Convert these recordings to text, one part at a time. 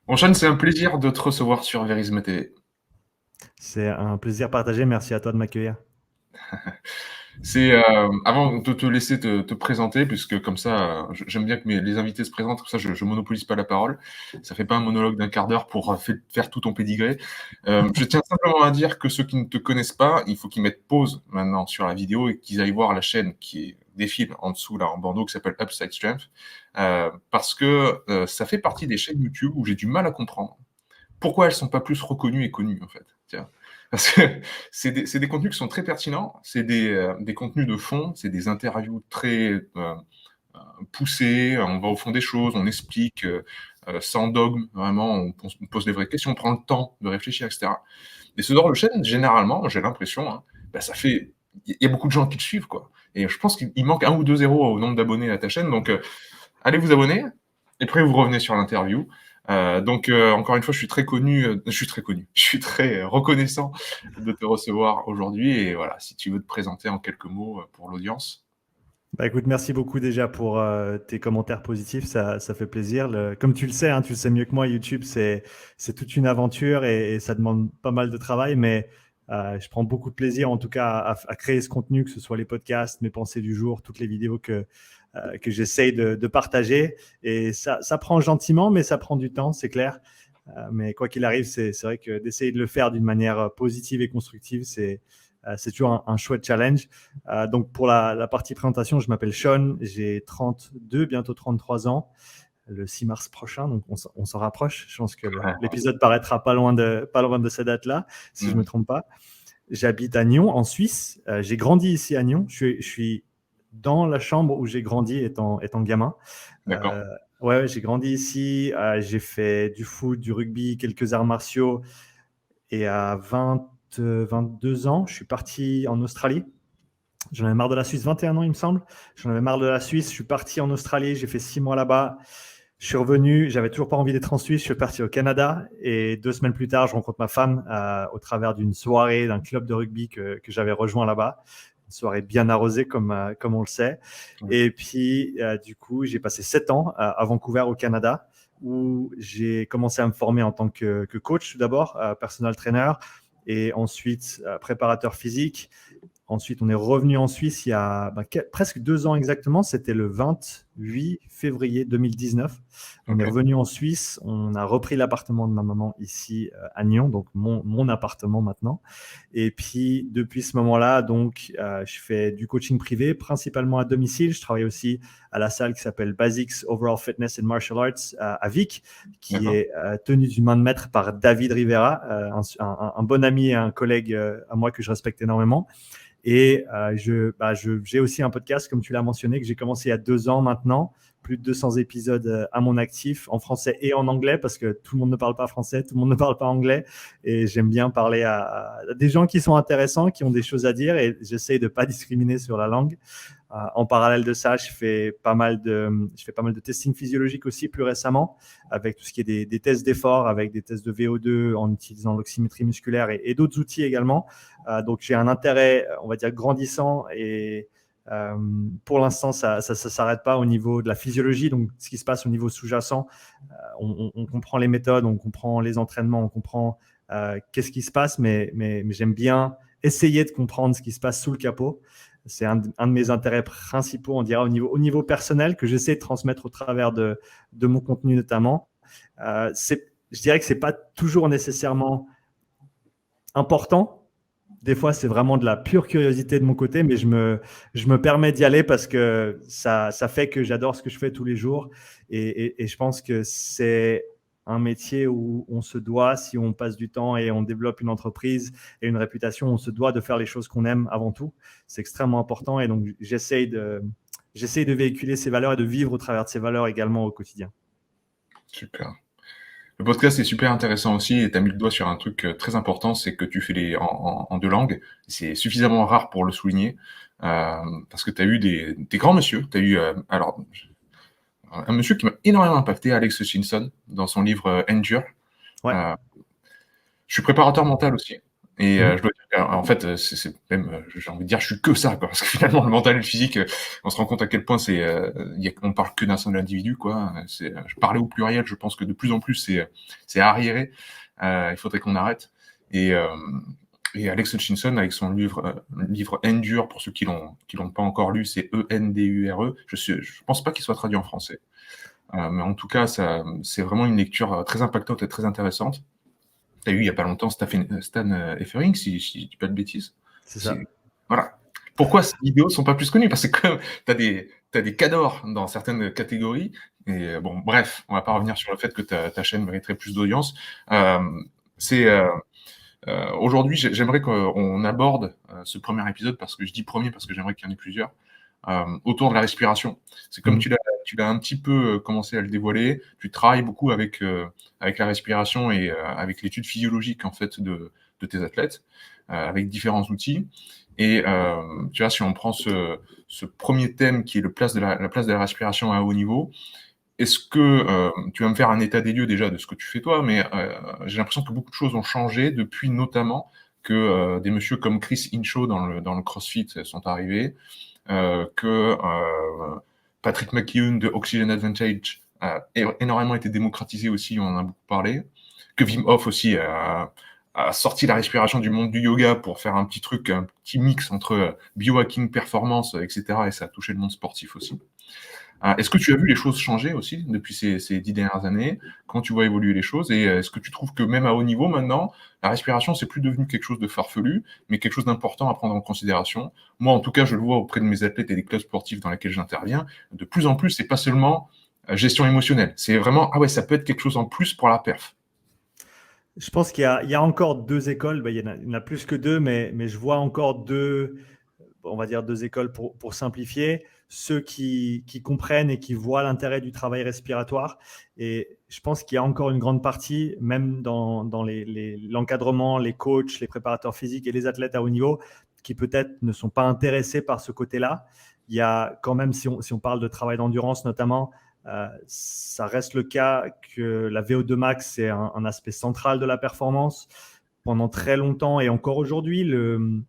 Bon, Sean, c'est un plaisir de te recevoir sur Verisme TV. C'est un plaisir partagé. Merci à toi de m'accueillir. Avant de te laisser te présenter, puisque comme ça, j'aime bien que les invités se présentent, comme ça je monopolise pas la parole. Ça fait pas un monologue d'un quart d'heure pour faire tout ton pédigré. Je tiens simplement à dire que ceux qui ne te connaissent pas, il faut qu'ils mettent pause maintenant sur la vidéo et qu'ils aillent voir la chaîne qui défile en dessous, là, en bandeau, qui s'appelle Upside Strength, parce que ça fait partie des chaînes YouTube où j'ai du mal à comprendre pourquoi elles sont pas plus reconnues et connues, en fait. Tiens. Parce que c'est des contenus qui sont très pertinents, c'est des contenus de fond, c'est des interviews très poussées, on va au fond des choses, on explique sans dogme, vraiment, on pose des vraies questions, on prend le temps de réfléchir, etc. Et ce genre de chaîne, généralement, j'ai l'impression, hein, bah, il y a beaucoup de gens qui le suivent, quoi. Et je pense qu'il manque 1 ou 2 zéros au nombre d'abonnés à ta chaîne, donc allez vous abonner, et après vous revenez sur l'interview. Encore une fois, je suis très reconnaissant de te recevoir aujourd'hui. Et voilà, si tu veux te présenter en quelques mots pour l'audience. Bah, écoute, merci beaucoup déjà pour tes commentaires positifs. Ça fait plaisir. Comme tu le sais, hein, tu le sais mieux que moi, YouTube, c'est toute une aventure et ça demande pas mal de travail. Mais je prends beaucoup de plaisir, en tout cas, à créer ce contenu, que ce soit les podcasts, mes pensées du jour, toutes les vidéos que j'essaye de partager. Et ça prend gentiment, mais ça prend du temps, c'est clair. Mais quoi qu'il arrive, c'est vrai que d'essayer de le faire d'une manière positive et constructive, c'est toujours un chouette challenge. Donc, pour la partie présentation, je m'appelle Sean, j'ai 32, bientôt 33 ans, le 6 mars prochain, donc on s'en rapproche. Je pense que l'épisode paraîtra pas loin de cette date-là, si je ne me Mm. trompe pas. J'habite à Nyon, en Suisse. J'ai grandi ici à Nyon. Je suis dans la chambre où j'ai grandi étant gamin. D'accord. Euh, ouais, j'ai grandi ici. J'ai fait du foot, du rugby, quelques arts martiaux. Et à 22 ans, je suis parti en Australie. J'en avais marre de la Suisse, 21 ans, il me semble. J'en avais marre de la Suisse. Je suis parti en Australie. J'ai fait 6 mois là-bas. Je suis revenu. J'avais toujours pas envie d'être en Suisse. Je suis parti au Canada. Et 2 semaines plus tard, je rencontre ma femme au travers d'une soirée d'un club de rugby que j'avais rejoint là-bas. Une soirée bien arrosée, comme on le sait. Mm. Et puis, du coup, j'ai passé 7 ans à Vancouver, au Canada, où j'ai commencé à me former en tant que coach, tout d'abord, personal trainer, et ensuite préparateur physique. Ensuite, on est revenu en Suisse il y a presque 2 ans exactement. C'était le 28 février 2019. On est Ok. revenu en Suisse. On a repris l'appartement de ma maman ici à Nyon, donc mon appartement maintenant. Et puis, depuis ce moment-là, donc, je fais du coaching privé, principalement à domicile. Je travaille aussi à la salle qui s'appelle Basics Overall Fitness and Martial Arts à Vic, qui D'accord. est tenue d'une main de maître par David Rivera, un bon ami et un collègue à moi que je respecte énormément. Et j'ai aussi un podcast, comme tu l'as mentionné, que j'ai commencé il y a 2 ans maintenant, plus de 200 épisodes à mon actif, en français et en anglais, parce que tout le monde ne parle pas français, tout le monde ne parle pas anglais. Et j'aime bien parler à des gens qui sont intéressants, qui ont des choses à dire, et j'essaye de ne pas discriminer sur la langue. En parallèle de ça, je fais pas mal de testing physiologique aussi plus récemment, avec tout ce qui est des tests d'effort, avec des tests de VO2 en utilisant l'oxymétrie musculaire et d'autres outils également. Donc j'ai un intérêt, on va dire, grandissant et pour l'instant, ça ne s'arrête pas au niveau de la physiologie, donc ce qui se passe au niveau sous-jacent. On comprend les méthodes, on comprend les entraînements, on comprend qu'est-ce qui se passe, mais j'aime bien essayer de comprendre ce qui se passe sous le capot. C'est un de mes intérêts principaux, on dira, au niveau personnel, que j'essaie de transmettre au travers de mon contenu notamment. Je dirais que ce n'est pas toujours nécessairement important. Des fois, c'est vraiment de la pure curiosité de mon côté, mais je me permets d'y aller parce que ça fait que j'adore ce que je fais tous les jours. Et je pense que c'est un métier où on se doit, si on passe du temps et on développe une entreprise et une réputation, on se doit de faire les choses qu'on aime avant tout. C'est extrêmement important. Et donc, j'essaye de véhiculer ces valeurs et de vivre au travers de ces valeurs également au quotidien. Super. Le podcast est super intéressant aussi et tu as mis le doigt sur un truc très important, c'est que tu fais en 2 langues. C'est suffisamment rare pour le souligner parce que tu as eu des grands monsieur. Tu as eu un monsieur qui m'a énormément impacté, Alex Hutchinson, dans son livre Endure. Ouais. Euh, je suis préparateur mental aussi. Et Mhm. je dois dire en fait, c'est même, j'ai envie de dire, je suis que ça, quoi. Parce que finalement, le mental et le physique, on se rend compte à quel point on parle que d'un seul individu, quoi. Je parlais au pluriel, je pense que de plus en plus, c'est arriéré. Il faudrait qu'on arrête. Et, euh, et Alex Hutchinson, avec son livre Endure, pour ceux qui l'ont pas encore lu, c'est Endure. Je pense pas qu'il soit traduit en français. Mais en tout cas, c'est vraiment une lecture très impactante et très intéressante. Tu as eu il y a pas longtemps Stan Effering, si je dis pas de bêtises. C'est ça. Voilà. Pourquoi ces vidéos sont pas plus connues? Parce que tu as des cadors dans certaines catégories. Et bon, bref, on va pas revenir sur le fait que ta chaîne mériterait plus d'audience. Euh, c'est Aujourd'hui, j'aimerais qu'on aborde ce premier épisode, parce que je dis premier parce que j'aimerais qu'il y en ait plusieurs, autour de la respiration. C'est comme tu l'as un petit peu commencé à le dévoiler. Tu travailles beaucoup avec la respiration et avec l'étude physiologique en fait de tes athlètes, avec différents outils. Et tu vois, si on prend ce premier thème qui est la place de la respiration à haut niveau, est-ce que tu vas me faire un état des lieux déjà de ce que tu fais toi, mais j'ai l'impression que beaucoup de choses ont changé depuis, notamment que des messieurs comme Chris Hinshaw dans le CrossFit sont arrivés, que Patrick McKeown de Oxygen Advantage a énormément été démocratisé aussi, on en a beaucoup parlé, que Wim Hof aussi a sorti la respiration du monde du yoga pour faire un petit mix entre biohacking, performance, etc. Et ça a touché le monde sportif aussi. Est-ce que tu as vu les choses changer aussi depuis ces 10 dernières années? Comment tu vois évoluer les choses? Et est-ce que tu trouves que même à haut niveau maintenant, la respiration, c'est plus devenu quelque chose de farfelu, mais quelque chose d'important à prendre en considération? Moi, en tout cas, je le vois auprès de mes athlètes et des clubs sportifs dans lesquels j'interviens. De plus en plus, c'est pas seulement gestion émotionnelle. C'est vraiment, ah ouais, ça peut être quelque chose en plus pour la perf. Je pense qu'il y a encore deux écoles. Il y en a plus que deux, mais je vois encore deux, on va dire deux écoles pour simplifier. Ceux qui comprennent et qui voient l'intérêt du travail respiratoire. Et je pense qu'il y a encore une grande partie, même dans l'encadrement, les coachs, les préparateurs physiques et les athlètes à haut niveau, qui peut-être ne sont pas intéressés par ce côté-là. Il y a quand même, si on parle de travail d'endurance notamment, ça reste le cas que la VO2 max, c'est un aspect central de la performance. Pendant très longtemps et encore aujourd'hui, le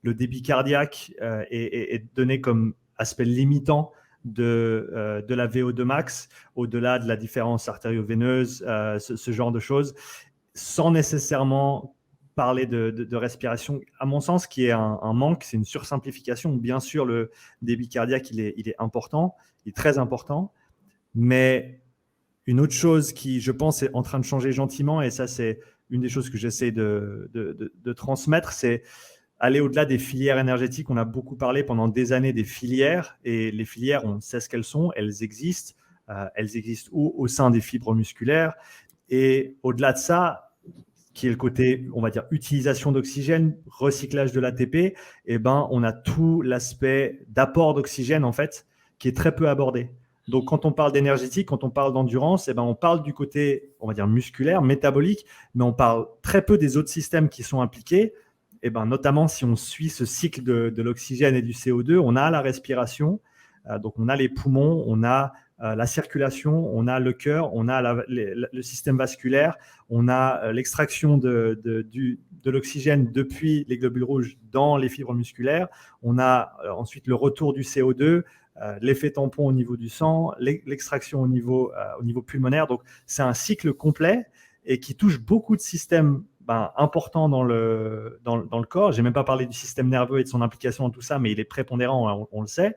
débit cardiaque est donné comme aspect limitant de la VO2 max, au-delà de la différence artério-veineuse, ce genre de choses, sans nécessairement parler de respiration. À mon sens, qui est un manque, c'est une sursimplification. Bien sûr, le débit cardiaque, il est important, il est très important, mais une autre chose qui, je pense, est en train de changer gentiment, et ça, c'est une des choses que j'essaie de transmettre, c'est aller au-delà des filières énergétiques. On a beaucoup parlé pendant des années des filières, et les filières, on sait ce qu'elles sont, elles existent. Elles existent au sein des fibres musculaires. Et au-delà de ça, qui est le côté, on va dire, utilisation d'oxygène, recyclage de l'ATP, eh ben, on a tout l'aspect d'apport d'oxygène, en fait, qui est très peu abordé. Donc, quand on parle d'énergétique, quand on parle d'endurance, eh ben, on parle du côté, on va dire, musculaire, métabolique, mais on parle très peu des autres systèmes qui sont impliqués. Eh ben, notamment, si on suit ce cycle de l'oxygène et du CO2, on a la respiration, donc on a les poumons, on a la circulation, on a le cœur, on a le système vasculaire, on a l'extraction de l'oxygène depuis les globules rouges dans les fibres musculaires, on a ensuite le retour du CO2, l'effet tampon au niveau du sang, l'extraction au niveau pulmonaire. Donc, c'est un cycle complet et qui touche beaucoup de systèmes importants dans le corps. Je n'ai même pas parlé du système nerveux et de son implication dans tout ça, mais il est prépondérant, hein, on le sait.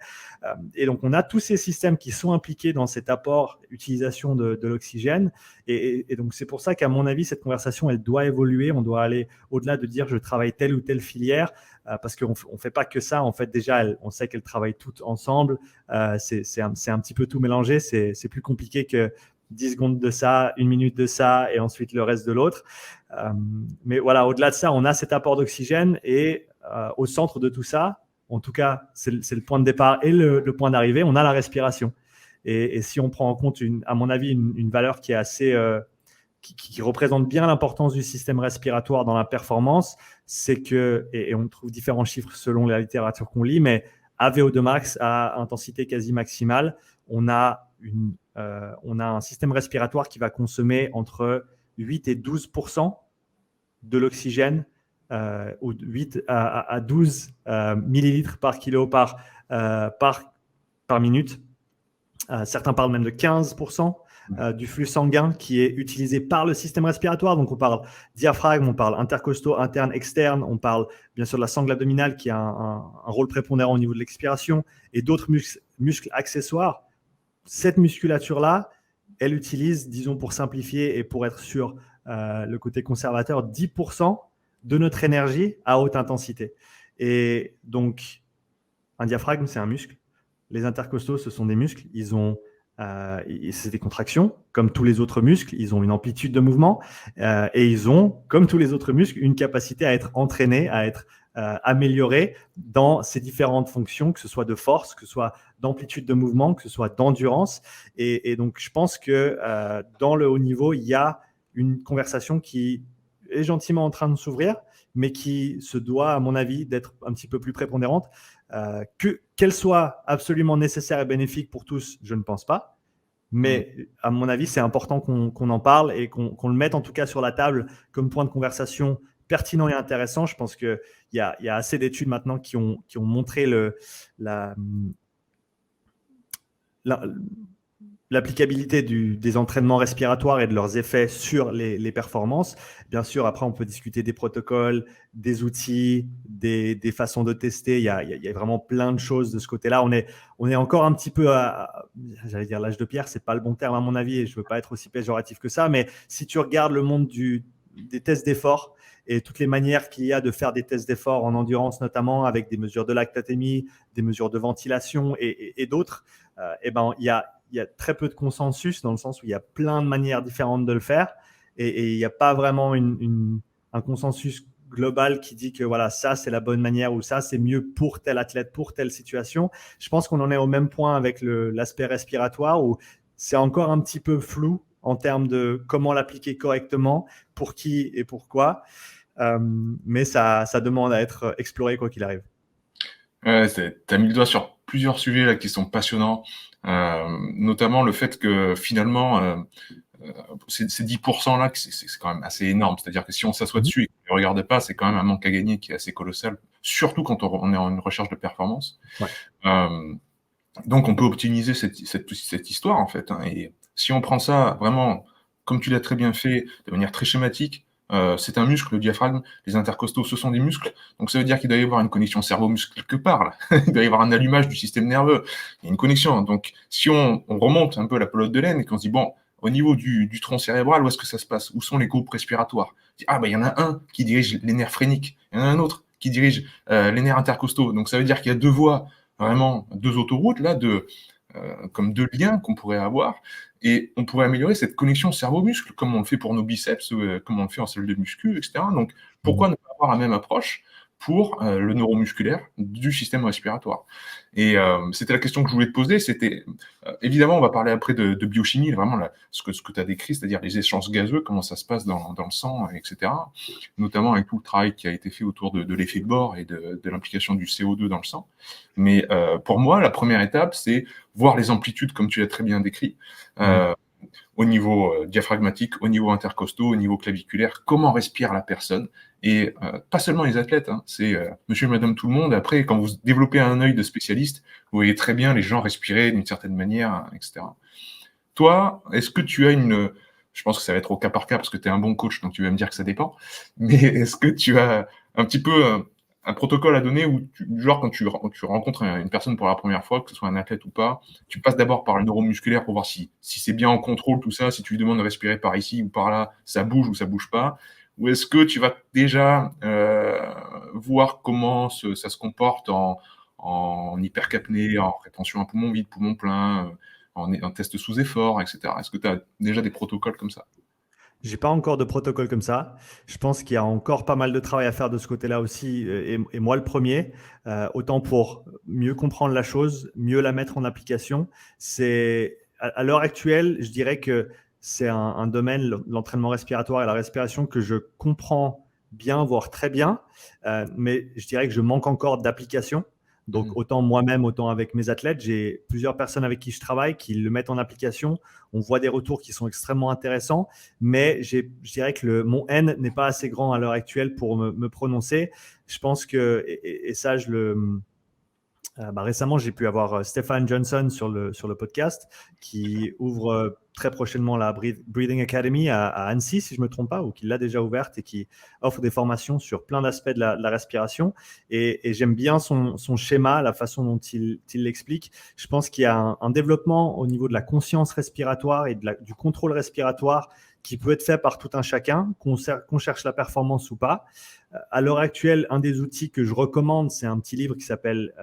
Et donc, on a tous ces systèmes qui sont impliqués dans cet apport, utilisation de l'oxygène. Et donc, c'est pour ça qu'à mon avis, cette conversation, elle doit évoluer. On doit aller au-delà de dire je travaille telle ou telle filière, parce qu'on ne fait pas que ça. En fait, déjà, on sait qu'elles travaillent toutes ensemble. C'est un petit peu tout mélangé. C'est plus compliqué que 10 secondes de ça, 1 minute de ça, et ensuite le reste de l'autre. Mais voilà, au-delà de ça, on a cet apport d'oxygène, et au centre de tout ça, en tout cas, c'est le point de départ et le point d'arrivée, on a la respiration. Et si on prend en compte, à mon avis, une valeur qui est assez, qui représente bien l'importance du système respiratoire dans la performance, c'est que, et on trouve différents chiffres selon la littérature qu'on lit, mais à VO2 max, à intensité quasi maximale, on a un système respiratoire qui va consommer entre 8 et 12% de l'oxygène ou 8 à 12 millilitres par kilo par minute. Certains parlent même de 15% du flux sanguin qui est utilisé par le système respiratoire. Donc, on parle diaphragme, on parle intercostaux, interne, externe, on parle bien sûr de la sangle abdominale qui a un rôle prépondérant au niveau de l'expiration et d'autres muscles accessoires. Cette musculature-là, elle utilise, disons pour simplifier et pour être sur le côté conservateur, 10% de notre énergie à haute intensité. Et donc, un diaphragme, c'est un muscle. Les intercostaux, ce sont des muscles. C'est des contractions, comme tous les autres muscles. Ils ont une amplitude de mouvement et ils ont, comme tous les autres muscles, une capacité à être entraînés, à être améliorés dans ces différentes fonctions, que ce soit de force, que ce soit d'amplitude de mouvement, que ce soit d'endurance. Et donc, je pense que dans le haut niveau, il y a une conversation qui est gentiment en train de s'ouvrir, mais qui se doit, à mon avis, d'être un petit peu plus prépondérante. Qu'elle soit absolument nécessaire et bénéfique pour tous, je ne pense pas. Mais à mon avis, c'est important qu'on en parle et qu'on le mette en tout cas sur la table comme point de conversation pertinent et intéressant. Je pense qu'il y a assez d'études maintenant qui ont montré l'applicabilité des entraînements respiratoires et de leurs effets sur les performances. Bien sûr, après, on peut discuter des protocoles, des outils, des façons de tester. Il y a vraiment plein de choses de ce côté-là. On est encore un petit peu j'allais dire l'âge de pierre, c'est pas le bon terme à mon avis, et je veux pas être aussi péjoratif que ça, mais si tu regardes le monde des tests d'effort et toutes les manières qu'il y a de faire des tests d'effort en endurance notamment, avec des mesures de lactatémie, des mesures de ventilation et d'autres, il y a très peu de consensus dans le sens où il y a plein de manières différentes de le faire et il n'y a pas vraiment un consensus global qui dit que voilà, ça c'est la bonne manière ou ça c'est mieux pour tel athlète, pour telle situation. Je pense qu'on en est au même point avec l'aspect respiratoire où c'est encore un petit peu flou en termes de comment l'appliquer correctement, pour qui et pourquoi. Mais ça demande à être exploré quoi qu'il arrive. Ouais, t'as mis le doigt sur plusieurs sujets là qui sont passionnants, notamment le fait que finalement ces 10% là, c'est quand même assez énorme. C'est-à-dire que si on s'assoit dessus et qu'on ne regarde pas, c'est quand même un manque à gagner qui est assez colossal, surtout quand on est en une recherche de performance. Ouais. Donc on peut optimiser cette histoire en fait. Hein, et si on prend ça vraiment, comme tu l'as très bien fait, de manière très schématique, c'est un muscle, le diaphragme, les intercostaux, ce sont des muscles. Donc ça veut dire qu'il doit y avoir une connexion cerveau-muscle quelque part. Là. Il doit y avoir un allumage du système nerveux. Il y a une connexion. Donc si on remonte un peu la pelote de laine et qu'on se dit, bon, au niveau du tronc cérébral, où est-ce que ça se passe? Où sont les groupes respiratoires? Ah, il y en a un qui dirige les nerfs phréniques. Il y en a un autre qui dirige les nerfs intercostaux. Donc ça veut dire qu'il y a deux voies, vraiment deux autoroutes, là, comme deux liens qu'on pourrait avoir. Et on pourrait améliorer cette connexion cerveau-muscle, comme on le fait pour nos biceps, comme on le fait en salle de muscu, etc. Donc, pourquoi ne pas avoir la même approche pour le neuromusculaire du système respiratoire? Et c'était la question que je voulais te poser. C'était, évidemment, on va parler après de biochimie, vraiment ce que tu as décrit, c'est-à-dire les échanges gazeux, comment ça se passe dans le sang, etc. Notamment avec tout le travail qui a été fait autour de l'effet Bohr et de l'implication du CO2 dans le sang. Mais pour moi, la première étape, c'est voir les amplitudes, comme tu l'as très bien décrit, au niveau diaphragmatique, au niveau intercostaux, au niveau claviculaire, comment respire la personne. Et pas seulement les athlètes, hein, c'est monsieur et madame tout le monde. Après, quand vous développez un œil de spécialiste, vous voyez très bien les gens respirer d'une certaine manière, etc. Toi, est-ce que tu as je pense que ça va être au cas par cas parce que tu es un bon coach, donc tu vas me dire que ça dépend, mais est-ce que tu as un petit peu un protocole à donner où, genre, quand tu rencontres une personne pour la première fois, que ce soit un athlète ou pas, tu passes d'abord par le neuromusculaire pour voir si c'est bien en contrôle, tout ça, si tu lui demandes de respirer par ici ou par là, ça bouge ou ça bouge pas, ou est-ce que tu vas déjà voir comment ça se comporte en hypercapnée, en rétention à poumon vide, poumon plein, en test sous effort, etc. Est-ce que tu as déjà des protocoles comme ça? J'ai pas encore de protocole comme ça. Je pense qu'il y a encore pas mal de travail à faire de ce côté-là aussi, et moi le premier. Autant pour mieux comprendre la chose, mieux la mettre en application. C'est à l'heure actuelle, je dirais que c'est un domaine, l'entraînement respiratoire et la respiration, que je comprends bien, voire très bien, mais je dirais que je manque encore d'application. Donc, autant moi-même, autant avec mes athlètes, j'ai plusieurs personnes avec qui je travaille qui le mettent en application. On voit des retours qui sont extrêmement intéressants, mais je dirais que mon N n'est pas assez grand à l'heure actuelle pour me prononcer. Je pense que, et ça, récemment, j'ai pu avoir Stefan Johnson sur le podcast qui ouvre très prochainement la Breathing Academy à Annecy, si je ne me trompe pas, ou qui l'a déjà ouverte et qui offre des formations sur plein d'aspects de la respiration. Et j'aime bien son schéma, la façon dont il l'explique. Je pense qu'il y a un développement au niveau de la conscience respiratoire et du contrôle respiratoire qui peut être fait par tout un chacun, qu'on cherche la performance ou pas. À l'heure actuelle, un des outils que je recommande, c'est un petit livre qui s'appelle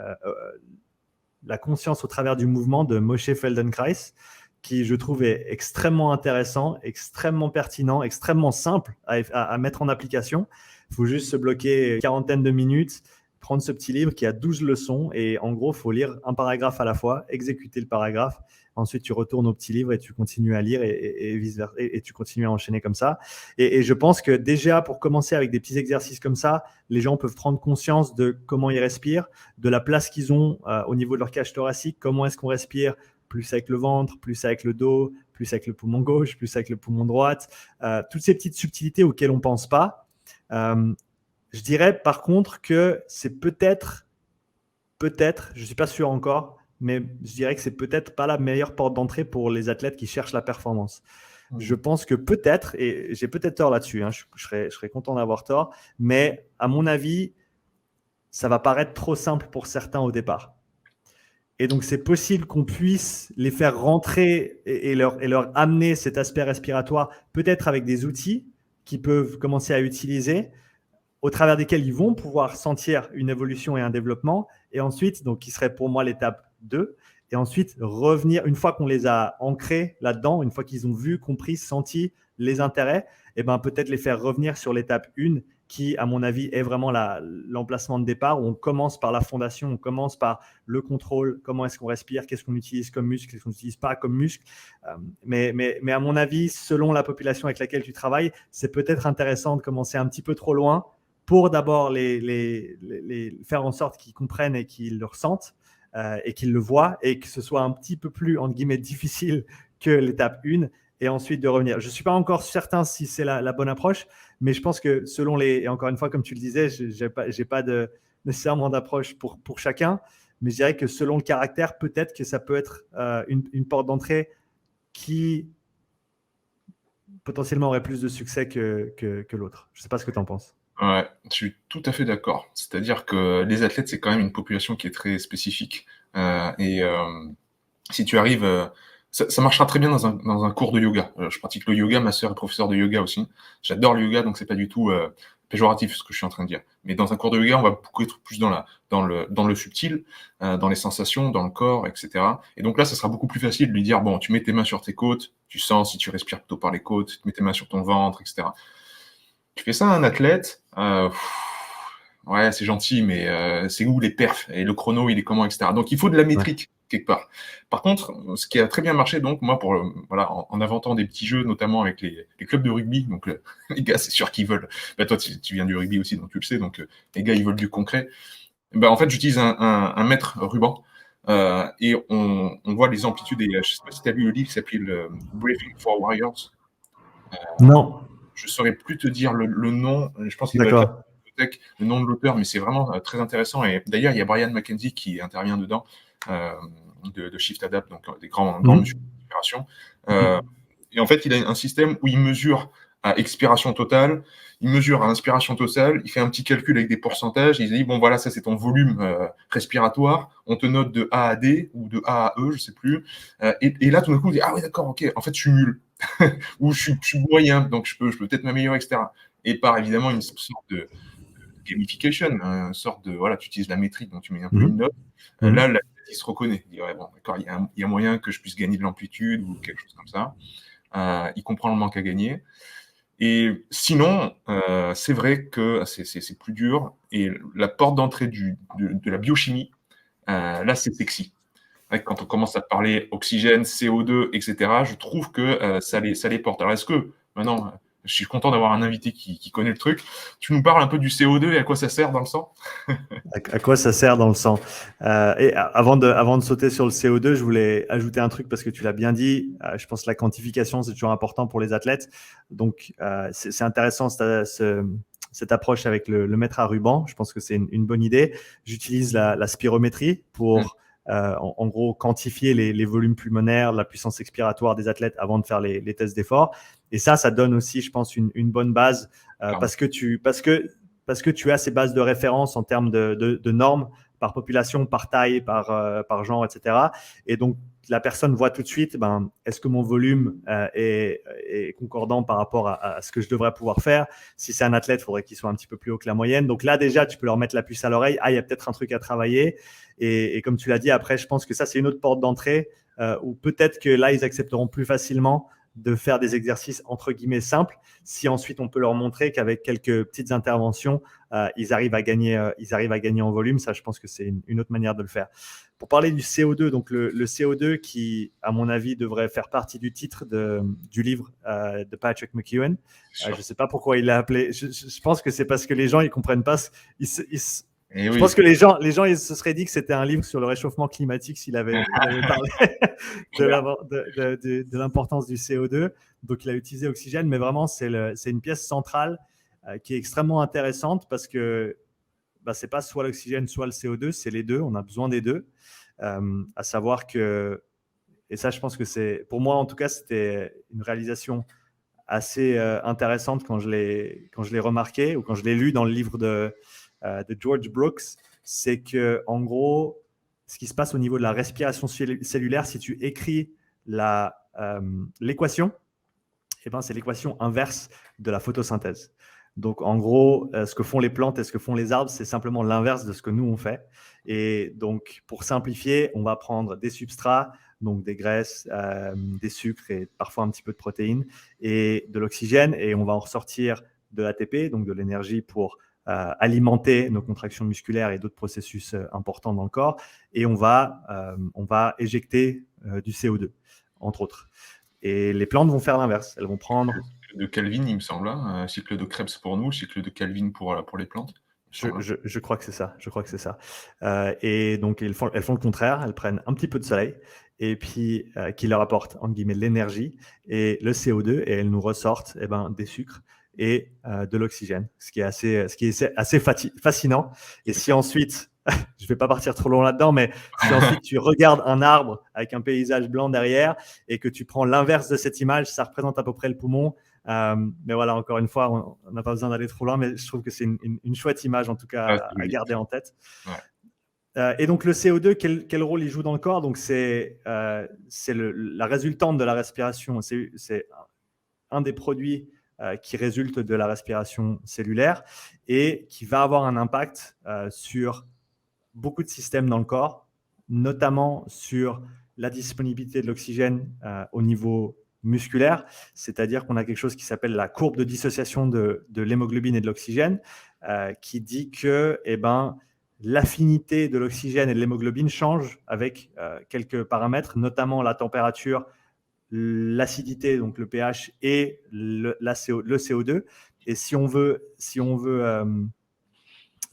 La conscience au travers du mouvement de Moshe Feldenkrais, qui je trouve est extrêmement intéressant, extrêmement pertinent, extrêmement simple à mettre en application. Il faut juste se bloquer une quarantaine de minutes, prendre ce petit livre qui a 12 leçons et en gros, il faut lire un paragraphe à la fois, exécuter le paragraphe. Ensuite, tu retournes au petit livre et tu continues à lire et vice-versa, et tu continues à enchaîner comme ça. Et je pense que déjà, pour commencer avec des petits exercices comme ça, les gens peuvent prendre conscience de comment ils respirent, de la place qu'ils ont au niveau de leur cage thoracique, comment est-ce qu'on respire, plus avec le ventre, plus avec le dos, plus avec le poumon gauche, plus avec le poumon droite. Toutes ces petites subtilités auxquelles on ne pense pas. Je dirais par contre que c'est peut-être, je ne suis pas sûr encore, mais je dirais que c'est peut-être pas la meilleure porte d'entrée pour les athlètes qui cherchent la performance. Je pense que peut-être, et j'ai peut-être tort là-dessus, je serais content d'avoir tort, mais à mon avis, ça va paraître trop simple pour certains au départ. Et donc, c'est possible qu'on puisse les faire rentrer et leur amener cet aspect respiratoire, peut-être avec des outils qu'ils peuvent commencer à utiliser, au travers desquels ils vont pouvoir sentir une évolution et un développement. Et ensuite, donc, qui serait pour moi l'étape 2. Et ensuite, revenir, une fois qu'on les a ancrés là-dedans, une fois qu'ils ont vu, compris, senti les intérêts, et ben, peut-être les faire revenir sur l'étape 1, qui, à mon avis, est vraiment l'emplacement de départ, où on commence par la fondation, on commence par le contrôle, comment est-ce qu'on respire, qu'est-ce qu'on utilise comme muscle, qu'est-ce qu'on n'utilise pas comme muscle. Mais à mon avis, selon la population avec laquelle tu travailles, c'est peut-être intéressant de commencer un petit peu trop loin pour d'abord les faire en sorte qu'ils comprennent et qu'ils le ressentent et qu'ils le voient et que ce soit un petit peu plus, entre guillemets, difficile que l'étape 1 et ensuite de revenir. Je ne suis pas encore certain si c'est la bonne approche, mais je pense que selon et encore une fois, comme tu le disais, je n'ai pas nécessairement d'approche pour chacun, mais je dirais que selon le caractère, peut-être que ça peut être une porte d'entrée qui potentiellement aurait plus de succès que l'autre. Je ne sais pas ce que tu en penses. Ouais, je suis tout à fait d'accord. C'est-à-dire que les athlètes, c'est quand même une population qui est très spécifique. Si tu arrives, ça marchera très bien dans un cours de yoga. Je pratique le yoga, ma sœur est professeure de yoga aussi. J'adore le yoga, donc c'est pas du tout péjoratif ce que je suis en train de dire. Mais dans un cours de yoga, on va beaucoup être plus dans le subtil, dans les sensations, dans le corps, etc. Et donc là, ça sera beaucoup plus facile de lui dire, bon, tu mets tes mains sur tes côtes, tu sens si tu respires plutôt par les côtes, tu mets tes mains sur ton ventre, etc. Tu fais ça à un athlète, ouais, c'est gentil, mais c'est où les perfs et le chrono, il est comment, etc. Donc il faut de la métrique quelque part. Par contre, ce qui a très bien marché, donc moi, en inventant des petits jeux, notamment avec les clubs de rugby, donc les gars, c'est sûr qu'ils veulent. Bah, toi, tu viens du rugby aussi, donc tu le sais. Donc les gars, ils veulent du concret. Bah, en fait, j'utilise un mètre ruban. Et on voit les amplitudes. Et je sais pas si tu as lu le livre qui s'appelle Briefing for Warriors. Non. Je saurais plus te dire le nom. Je pense qu'il doit être le nom de l'auteur, mais c'est vraiment très intéressant. Et d'ailleurs, il y a Brian McKenzie qui intervient dedans, de Shift Adapt, donc des grands muscles d'inspiration. Et en fait, il a un système où il mesure à expiration totale, il mesure à inspiration totale, il fait un petit calcul avec des pourcentages, il dit, bon voilà, ça c'est ton volume respiratoire, on te note de A à D ou de A à E, je sais plus. Et là, tout d'un coup, on dit, ah oui, d'accord, ok, en fait, je suis nul. ou je suis moyen, donc je peux peut-être m'améliorer, etc. Et par évidemment une sorte de gamification, une sorte de, voilà, tu utilises la métrique, donc tu mets un peu une note. Là, il se reconnaît. Il dit, ouais, bon, d'accord, il y a moyen que je puisse gagner de l'amplitude ou quelque chose comme ça. Il comprend le manque à gagner. Et sinon, c'est vrai que c'est plus dur. Et la porte d'entrée de la biochimie, là, c'est sexy. Quand on commence à parler oxygène, CO2, etc., je trouve que ça les porte. Alors, est-ce que, maintenant, Je suis content d'avoir un invité qui connaît le truc. Tu nous parles un peu du CO2 et à quoi ça sert dans le sang? À quoi ça sert dans le sang? Et avant de sauter sur le CO2, je voulais ajouter un truc parce que tu l'as bien dit. Je pense que la quantification, c'est toujours important pour les athlètes. Donc, c'est intéressant cette approche avec le mètre à ruban. Je pense que c'est une bonne idée. J'utilise la spirométrie pour, en gros, quantifier les volumes pulmonaires, la puissance expiratoire des athlètes avant de faire les tests d'effort. Et ça donne aussi, je pense, une bonne base parce que tu as ces bases de référence en termes de normes par population, par taille, par genre, etc. Et donc, la personne voit tout de suite, est-ce que mon volume est concordant par rapport à ce que je devrais pouvoir faire? Si c'est un athlète, il faudrait qu'il soit un petit peu plus haut que la moyenne. Donc là, déjà, tu peux leur mettre la puce à l'oreille. Ah, il y a peut-être un truc à travailler. Et comme tu l'as dit, après, je pense que ça, c'est une autre porte d'entrée où peut-être que là, ils accepteront plus facilement de faire des exercices entre guillemets simples, si ensuite on peut leur montrer qu'avec quelques petites interventions, ils arrivent à gagner en volume. Ça, je pense que c'est une autre manière de le faire. Pour parler du CO2, donc le CO2 qui, à mon avis, devrait faire partie du titre du livre de Patrick McKeown. Je ne sais pas pourquoi il l'a appelé. Je pense que c'est parce que les gens, ils comprennent pas. Je pense que les gens, ils se seraient dit que c'était un livre sur le réchauffement climatique s'il avait parlé de l'importance du CO2. Donc, il a utilisé oxygène, mais vraiment, c'est une pièce centrale qui est extrêmement intéressante parce que c'est pas soit l'oxygène, soit le CO2, c'est les deux. On a besoin des deux. À savoir que, et ça, je pense que pour moi, en tout cas, c'était une réalisation assez intéressante quand je l'ai remarqué ou quand je l'ai lu dans le livre de George Brooks, c'est que en gros, ce qui se passe au niveau de la respiration cellulaire, si tu écris l'équation, c'est l'équation inverse de la photosynthèse. Donc, en gros, ce que font les plantes et ce que font les arbres, c'est simplement l'inverse de ce que nous, on fait. Et donc, pour simplifier, on va prendre des substrats, donc des graisses, des sucres et parfois un petit peu de protéines et de l'oxygène. Et on va en ressortir de l'ATP, donc de l'énergie pour alimenter nos contractions musculaires et d'autres processus importants dans le corps. Et on va éjecter du CO2, entre autres. Et les plantes vont faire l'inverse. Elles vont prendre… De Calvin, il me semble, hein, cycle de Krebs pour nous, cycle de Calvin pour les plantes. Je crois que c'est ça. Et donc, elles font le contraire. Elles prennent un petit peu de soleil et puis qui leur apporte, entre guillemets, l'énergie et le CO2 et elles nous ressortent des sucres et de l'oxygène, ce qui est assez fascinant. Et si ensuite, je ne vais pas partir trop loin là-dedans, mais si ensuite tu regardes un arbre avec un paysage blanc derrière et que tu prends l'inverse de cette image, ça représente à peu près le poumon. Mais voilà, encore une fois, on n'a pas besoin d'aller trop loin, mais je trouve que c'est une chouette image, en tout cas, à garder en tête. Ouais. Et donc, le CO2, quel rôle il joue dans le corps? Donc, c'est la résultante de la respiration. C'est un des produits qui résulte de la respiration cellulaire et qui va avoir un impact sur beaucoup de systèmes dans le corps, notamment sur la disponibilité de l'oxygène au niveau musculaire, c'est-à-dire qu'on a quelque chose qui s'appelle la courbe de dissociation de l'hémoglobine et de l'oxygène, qui dit que l'affinité de l'oxygène et de l'hémoglobine change avec quelques paramètres, notamment la température, l'acidité, donc le pH, et le CO2. Et si on veut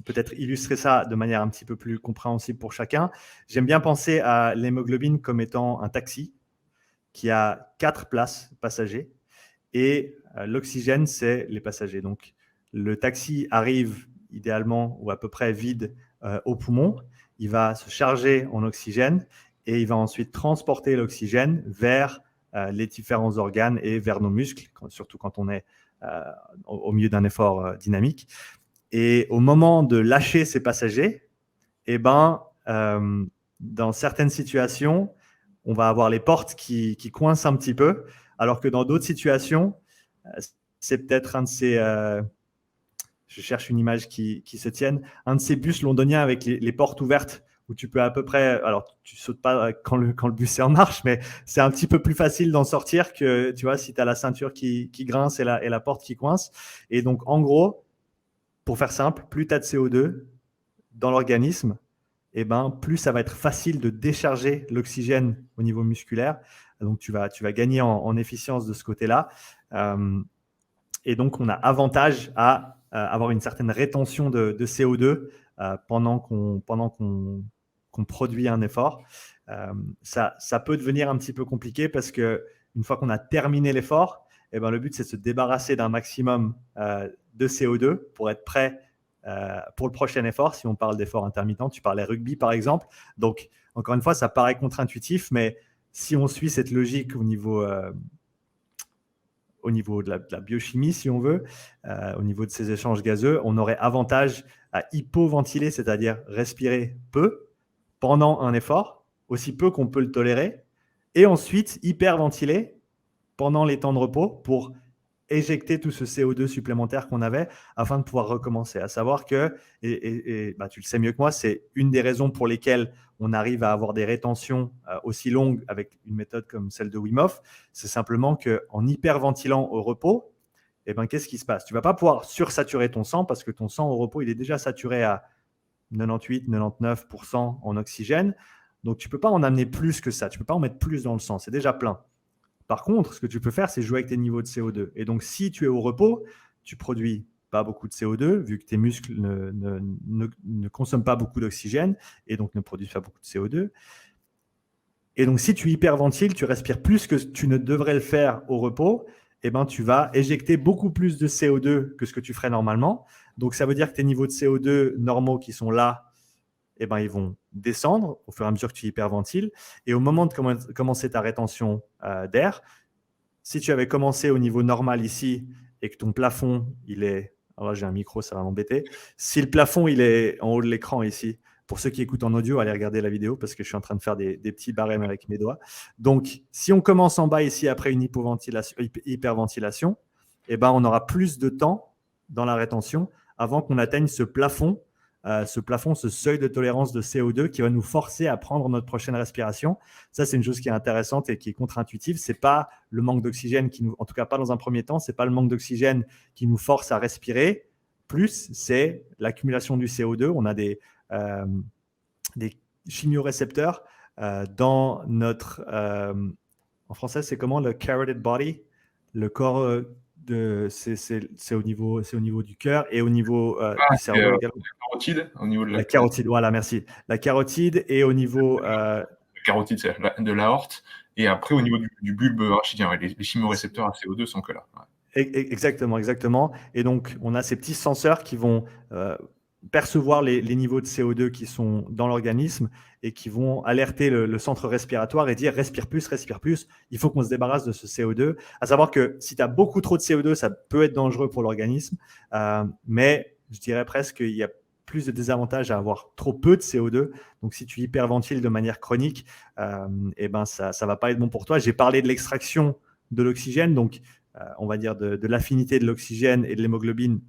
peut-être illustrer ça de manière un petit peu plus compréhensible pour chacun, j'aime bien penser à l'hémoglobine comme étant un taxi qui a 4 places passagers et l'oxygène, c'est les passagers. Donc, le taxi arrive idéalement ou à peu près vide au poumon. Il va se charger en oxygène et il va ensuite transporter l'oxygène vers les différents organes et vers nos muscles, surtout quand on est au milieu d'un effort dynamique. Et au moment de lâcher ces passagers, dans certaines situations, on va avoir les portes qui coincent un petit peu, alors que dans d'autres situations, c'est peut-être un de ces… je cherche une image qui se tienne, un de ces bus londoniens avec les portes ouvertes, où tu peux à peu près… Alors, tu ne sautes pas quand le bus est en marche, mais c'est un petit peu plus facile d'en sortir que, tu vois, si tu as la ceinture qui grince et la porte qui coince. Et donc, en gros, pour faire simple, plus tu as de CO2 dans l'organisme, plus ça va être facile de décharger l'oxygène au niveau musculaire. Donc, tu vas gagner en efficience de ce côté-là. Et donc, on a avantage à avoir une certaine rétention de CO2 pendant qu'on produit un effort. Ça peut devenir un petit peu compliqué parce qu'une fois qu'on a terminé l'effort, eh ben, le but, c'est de se débarrasser d'un maximum de CO2 pour être prêt pour le prochain effort. Si on parle d'effort intermittent, tu parlais rugby par exemple. Donc, encore une fois, ça paraît contre-intuitif, mais si on suit cette logique au niveau de la biochimie, si on veut, au niveau de ces échanges gazeux, on aurait avantage à hypoventiler, c'est-à-dire respirer peu pendant un effort, aussi peu qu'on peut le tolérer, et ensuite hyperventiler pendant les temps de repos pour éjecter tout ce CO2 supplémentaire qu'on avait afin de pouvoir recommencer. À savoir que, et tu le sais mieux que moi, c'est une des raisons pour lesquelles on arrive à avoir des rétentions aussi longues avec une méthode comme celle de Wim Hof. C'est simplement qu'en hyperventilant au repos, qu'est-ce qui se passe? Tu ne vas pas pouvoir sursaturer ton sang parce que ton sang au repos, il est déjà saturé à 98-99% en oxygène. Donc, tu ne peux pas en amener plus que ça. Tu ne peux pas en mettre plus dans le sang. C'est déjà plein. Par contre, ce que tu peux faire, c'est jouer avec tes niveaux de CO2. Et donc, si tu es au repos, tu produis pas beaucoup de CO2, vu que tes muscles ne consomment pas beaucoup d'oxygène et donc ne produisent pas beaucoup de CO2. Et donc, si tu hyperventiles, tu respires plus que tu ne devrais le faire au repos, tu vas éjecter beaucoup plus de CO2 que ce que tu ferais normalement. Donc, ça veut dire que tes niveaux de CO2 normaux qui sont là, ils vont descendre au fur et à mesure que tu hyperventiles. Et au moment de commencer ta rétention d'air, si tu avais commencé au niveau normal ici et que ton plafond, il est… Alors là, j'ai un micro, ça va m'embêter. Si le plafond, il est en haut de l'écran ici, pour ceux qui écoutent en audio, allez regarder la vidéo parce que je suis en train de faire des petits barèmes avec mes doigts. Donc, si on commence en bas ici après une hyperventilation, on aura plus de temps dans la rétention avant qu'on atteigne ce plafond, ce seuil de tolérance de CO2 qui va nous forcer à prendre notre prochaine respiration. Ça, c'est une chose qui est intéressante et qui est contre-intuitive. Ce n'est pas le manque d'oxygène qui nous, en tout cas pas dans un premier temps, ce n'est pas le manque d'oxygène qui nous force à respirer. Plus, c'est l'accumulation du CO2. On a des chimiorécepteurs dans notre… en français, c'est comment le carotid body, le corps c'est au niveau du cœur et au niveau du cerveau également. La carotide, au niveau de la carotide, voilà, merci. La carotide et au niveau… La carotide, c'est de l'aorte. Et après, au niveau du bulbe rachidien, les chimiorécepteurs à CO2 sont que là. Ouais. Exactement. Et donc, on a ces petits senseurs qui vont percevoir les niveaux de CO2 qui sont dans l'organisme et qui vont alerter le centre respiratoire et dire respire plus, il faut qu'on se débarrasse de ce CO2. À savoir que si tu as beaucoup trop de CO2, ça peut être dangereux pour l'organisme, mais je dirais presque qu'il y a plus de désavantages à avoir trop peu de CO2. Donc, si tu hyperventiles de manière chronique, ça ne va pas être bon pour toi. J'ai parlé de l'extraction de l'oxygène, donc on va dire de l'affinité de l'oxygène et de l'hémoglobine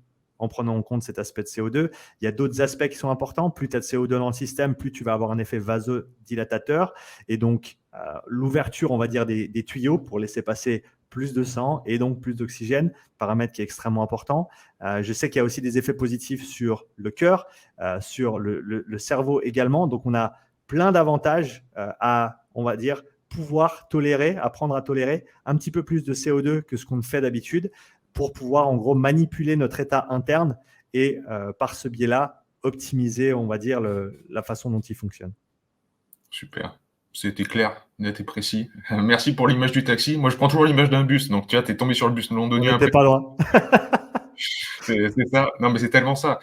en prenant en compte cet aspect de CO2. Il y a d'autres aspects qui sont importants. Plus tu as de CO2 dans le système, plus tu vas avoir un effet vasodilatateur. Et donc, l'ouverture, on va dire, des tuyaux pour laisser passer plus de sang et donc plus d'oxygène, paramètre qui est extrêmement important. Je sais qu'il y a aussi des effets positifs sur le cœur, sur le cerveau également. Donc, on a plein d'avantages à, on va dire, pouvoir apprendre à tolérer un petit peu plus de CO2 que ce qu'on fait d'habitude pour pouvoir en gros manipuler notre état interne et par ce biais-là, optimiser, on va dire, la façon dont il fonctionne. Super. C'était clair, net et précis. Merci pour l'image du taxi. Moi, je prends toujours l'image d'un bus. Donc, tu vois, tu es tombé sur le bus londonien. On n'était pas loin. C'est ça. Non, mais c'est tellement ça.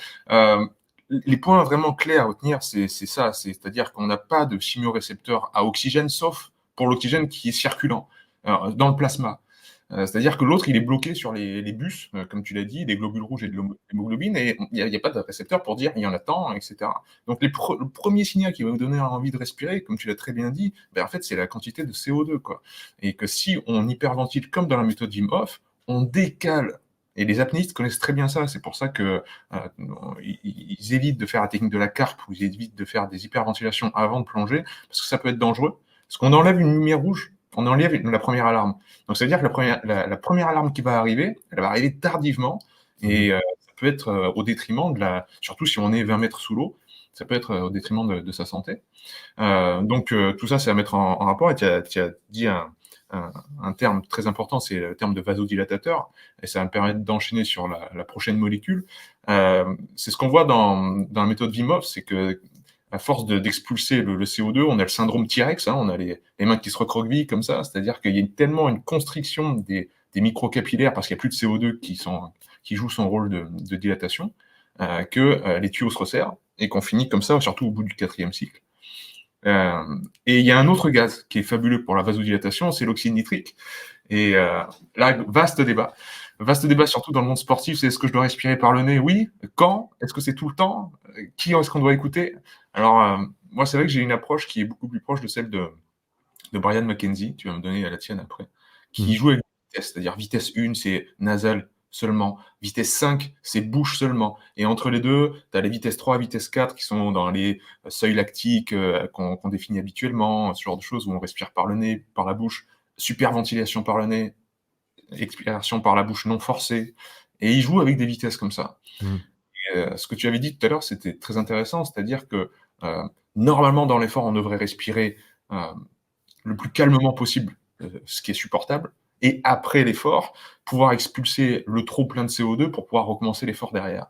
Les points vraiment clairs à retenir, c'est ça. C'est-à-dire qu'on n'a pas de chimiorécepteur à oxygène, sauf pour l'oxygène qui est circulant dans le plasma. C'est-à-dire que l'autre, il est bloqué sur les bus, comme tu l'as dit, des globules rouges et de l'hémoglobine, et il n'y a pas de récepteur pour dire il y en a tant, etc. Donc, le premier signal qui va vous donner envie de respirer, comme tu l'as très bien dit, en fait, c'est la quantité de CO2, quoi. Et que si on hyperventile comme dans la méthode Wim Hof, on décale. Et les apnéistes connaissent très bien ça. C'est pour ça qu'ils évitent de faire la technique de la carpe, ou ils évitent de faire des hyperventilations avant de plonger, parce que ça peut être dangereux. Parce qu'on enlève une lumière rouge, on enlève la première alarme. Donc, ça veut dire que la première alarme qui va arriver, elle va arriver tardivement, et ça peut être au détriment surtout si on est 20 mètres sous l'eau, ça peut être au détriment de sa santé. Donc, tout ça, c'est à mettre en rapport. Et tu as dit un terme très important, c'est le terme de vasodilatateur, et ça va me permettre d'enchaîner sur la prochaine molécule. C'est ce qu'on voit dans la méthode Wim Hof, c'est que à force d'expulser le CO2, on a le syndrome T-Rex, on a les mains qui se recroquevillent comme ça, c'est-à-dire qu'il y a tellement une constriction des microcapillaires parce qu'il n'y a plus de CO2 qui joue son rôle de dilatation, que les tuyaux se resserrent et qu'on finit comme ça, surtout au bout du 4e cycle. Et il y a un autre gaz qui est fabuleux pour la vasodilatation, c'est l'oxyde nitrique. Et là, vaste débat. Vaste débat surtout dans le monde sportif, c'est est-ce que je dois respirer par le nez? Oui. Quand? Est-ce que c'est tout le temps? Qui est-ce qu'on doit écouter? Alors, moi, c'est vrai que j'ai une approche qui est beaucoup plus proche de celle de Brian McKenzie, tu vas me donner la tienne après, qui joue avec vitesse, c'est-à-dire vitesse 1, c'est nasal seulement, vitesse 5, c'est bouche seulement, et entre les deux, tu as les vitesses 3, vitesse 4 qui sont dans les seuils lactiques qu'on définit habituellement, ce genre de choses où on respire par le nez, par la bouche, superventilation par le nez, expiration par la bouche non forcée, et il joue avec des vitesses comme ça. Et, ce que tu avais dit tout à l'heure, c'était très intéressant, c'est-à-dire que normalement dans l'effort, on devrait respirer le plus calmement possible, ce qui est supportable, et après l'effort, pouvoir expulser le trop plein de CO2 pour pouvoir recommencer l'effort derrière.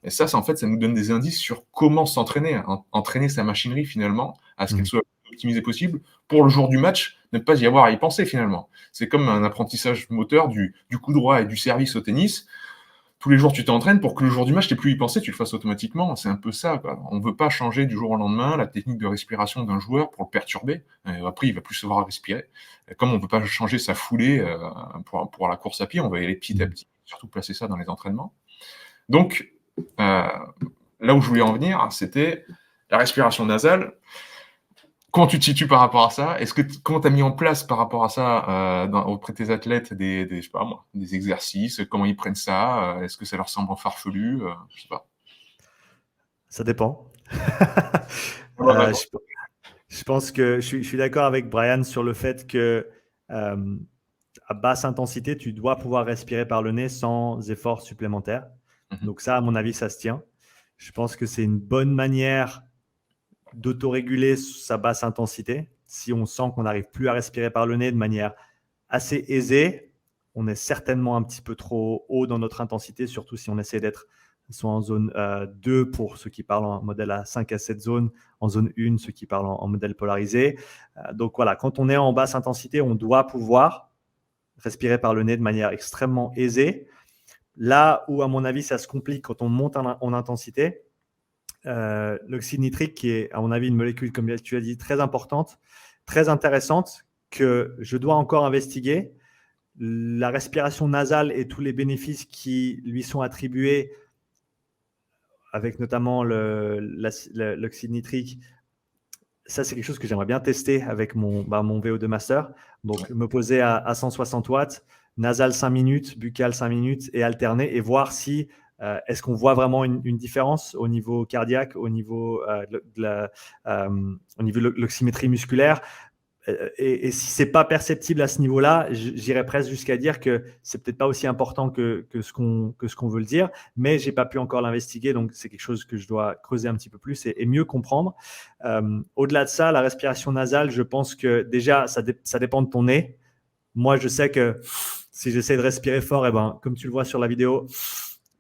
Et ça en fait, ça nous donne des indices sur comment s'entraîner, entraîner sa machinerie finalement à ce qu'elle soit optimisée possible pour le jour du match, ne pas y avoir à y penser finalement. C'est comme un apprentissage moteur du coup droit et du service au tennis. Tous les jours, tu t'entraînes pour que le jour du match, tu n'aies plus y penser, tu le fasses automatiquement. C'est un peu ça, quoi. On ne veut pas changer du jour au lendemain la technique de respiration d'un joueur pour le perturber. Après, il va plus savoir respirer. Comme on ne peut pas changer sa foulée pour la course à pied, on va y aller petit à petit, surtout placer ça dans les entraînements. Donc, là où je voulais en venir, c'était la respiration nasale. Comment tu te situes par rapport à ça? Comment tu as mis en place par rapport à ça auprès de tes athlètes je sais pas moi, des exercices? Comment ils prennent ça? Est-ce que ça leur semble farfelu? Je sais pas. Ça dépend. Je pense que je suis d'accord avec Brian sur le fait que à basse intensité, tu dois pouvoir respirer par le nez sans effort supplémentaire. Donc ça, à mon avis, ça se tient. Je pense que c'est une bonne manière d'autoréguler sa basse intensité. Si on sent qu'on n'arrive plus à respirer par le nez de manière assez aisée, on est certainement un petit peu trop haut dans notre intensité, surtout si on essaie d'être soit en zone 2 pour ceux qui parlent en modèle à 5 à 7 zones, en zone 1 ceux qui parlent en modèle polarisé. Donc voilà, quand on est en basse intensité, on doit pouvoir respirer par le nez de manière extrêmement aisée. Là où, à mon avis, ça se complique quand on monte en intensité, l'oxyde nitrique, qui est, à mon avis, une molécule, comme tu as dit, très importante, très intéressante, que je dois encore investiguer. La respiration nasale et tous les bénéfices qui lui sont attribués, avec notamment l'oxyde nitrique, ça, c'est quelque chose que j'aimerais bien tester avec mon VO2 Master. Donc, me poser à 160 watts, nasal 5 minutes, buccal 5 minutes et alterner et voir si est-ce qu'on voit vraiment une différence au niveau cardiaque, au niveau de l'oxymétrie musculaire. Et si c'est pas perceptible à ce niveau-là, j'irais presque jusqu'à dire que c'est peut-être pas aussi important que ce qu'on veut le dire, mais j'ai pas pu encore l'investiguer, donc c'est quelque chose que je dois creuser un petit peu plus et mieux comprendre. Au-delà de ça, la respiration nasale, je pense que déjà ça dépend de ton nez. Moi, je sais que si j'essaie de respirer fort, et ben comme tu le vois sur la vidéo,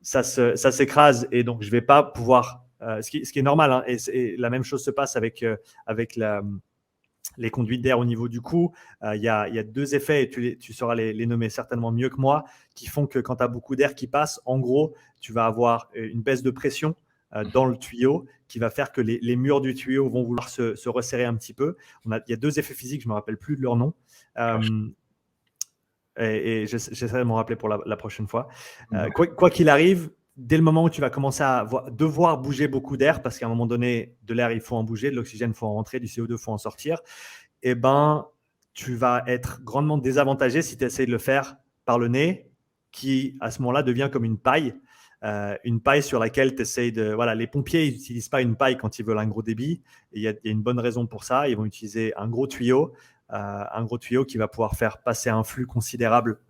ça s'écrase et donc je vais pas pouvoir. Ce qui est normal, hein, et la même chose se passe avec les conduites d'air au niveau du cou. Il y a deux effets, et tu sauras les nommer certainement mieux que moi, qui font que quand tu as beaucoup d'air qui passe, en gros, tu vas avoir une baisse de pression dans le tuyau qui va faire que les murs du tuyau vont vouloir se resserrer un petit peu. Il y a deux effets physiques, je ne me rappelle plus de leur nom. Et j'essaierai de m'en rappeler pour la prochaine fois. Quoi qu'il arrive, dès le moment où tu vas commencer à devoir bouger beaucoup d'air, parce qu'à un moment donné, de l'air, il faut en bouger, de l'oxygène, il faut en rentrer, du CO2, il faut en sortir, eh ben, tu vas être grandement désavantagé si tu essaies de le faire par le nez, qui, à ce moment-là, devient comme une paille sur laquelle tu essayes de… Voilà, les pompiers, ils n'utilisent pas une paille quand ils veulent un gros débit. Il y a une bonne raison pour ça. Ils vont utiliser un gros tuyau qui va pouvoir faire passer un flux considérable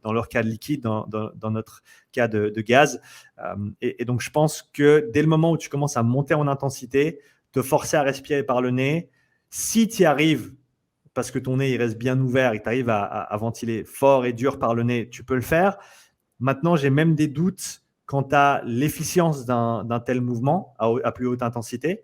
dans leur cas de liquide, dans notre cas de gaz. Et donc, je pense que dès le moment où tu commences à monter en intensité, te forcer à respirer par le nez, si tu y arrives parce que ton nez il reste bien ouvert et que tu arrives à ventiler fort et dur par le nez, tu peux le faire. Maintenant, j'ai même des doutes quant à l'efficience d'un tel mouvement à plus haute intensité.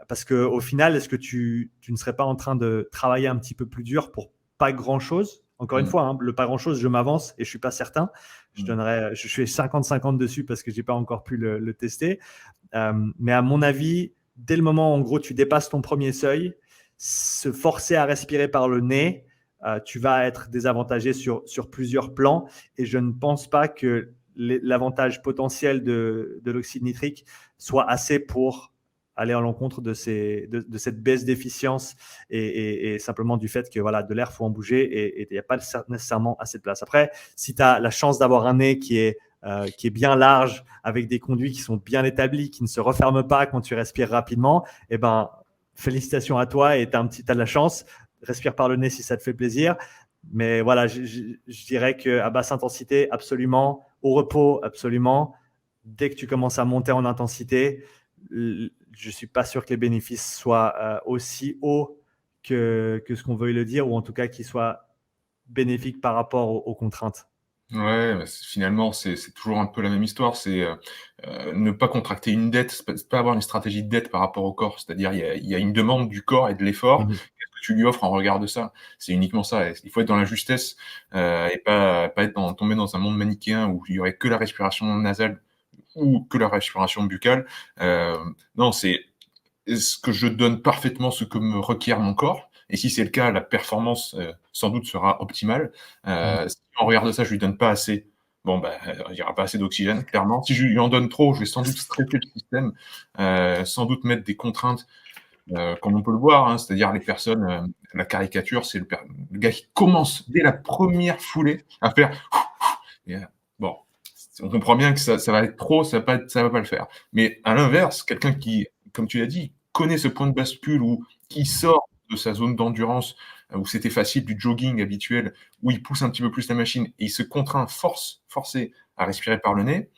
Parce qu'au final, est-ce que tu ne serais pas en train de travailler un petit peu plus dur pour pas grand-chose? Encore une Mm. fois, hein, le pas grand-chose, je m'avance et je ne suis pas certain. Je suis 50-50 dessus parce que je n'ai pas encore pu le tester. Mais à mon avis, dès le moment où en gros, tu dépasses ton premier seuil, se forcer à respirer par le nez, tu vas être désavantagé sur plusieurs plans. Et je ne pense pas que l'avantage potentiel de l'oxyde nitrique soit assez pour aller à l'encontre de cette baisse d'efficience et simplement du fait que voilà, de l'air, il faut en bouger et il n'y a pas nécessairement assez de place. Après, si tu as la chance d'avoir un nez qui est bien large, avec des conduits qui sont bien établis, qui ne se referment pas quand tu respires rapidement, eh ben, félicitations à toi et tu as de la chance. Respire par le nez si ça te fait plaisir. Mais voilà, je dirais qu'à basse intensité, absolument. Au repos, absolument. Dès que tu commences à monter en intensité, je ne suis pas sûr que les bénéfices soient aussi hauts que ce qu'on veuille le dire, ou en tout cas qu'ils soient bénéfiques par rapport aux contraintes. Ouais, bah, finalement, c'est toujours un peu la même histoire. C'est ne pas contracter une dette, c'est pas avoir une stratégie de dette par rapport au corps. C'est-à-dire, il y a une demande du corps et de l'effort. Mhm. Qu'est-ce que tu lui offres en regard de ça? C'est uniquement ça. Il faut être dans la justesse et pas être tomber dans un monde manichéen où il y aurait que la respiration nasale ou que la respiration buccale. Euh, non, c'est est-ce que je donne parfaitement ce que me requiert mon corps? Et si c'est le cas, la performance sans doute sera optimale. Si on regarde ça, je lui donne pas assez. Bon, bah, il n'y aura pas assez d'oxygène, clairement. Si je lui en donne trop, je vais sans doute stresser le système, sans doute mettre des contraintes, comme on peut le voir, hein, c'est-à-dire les personnes, la caricature, c'est le gars qui commence dès la première foulée à faire. Et, bon, on comprend bien que ça va être trop, ça va pas le faire. Mais à l'inverse, quelqu'un qui, comme tu l'as dit, connaît ce point de bascule ou qui sort de sa zone d'endurance, où c'était facile, du jogging habituel, où il pousse un petit peu plus la machine et il se contraint, forcé à respirer par le nez.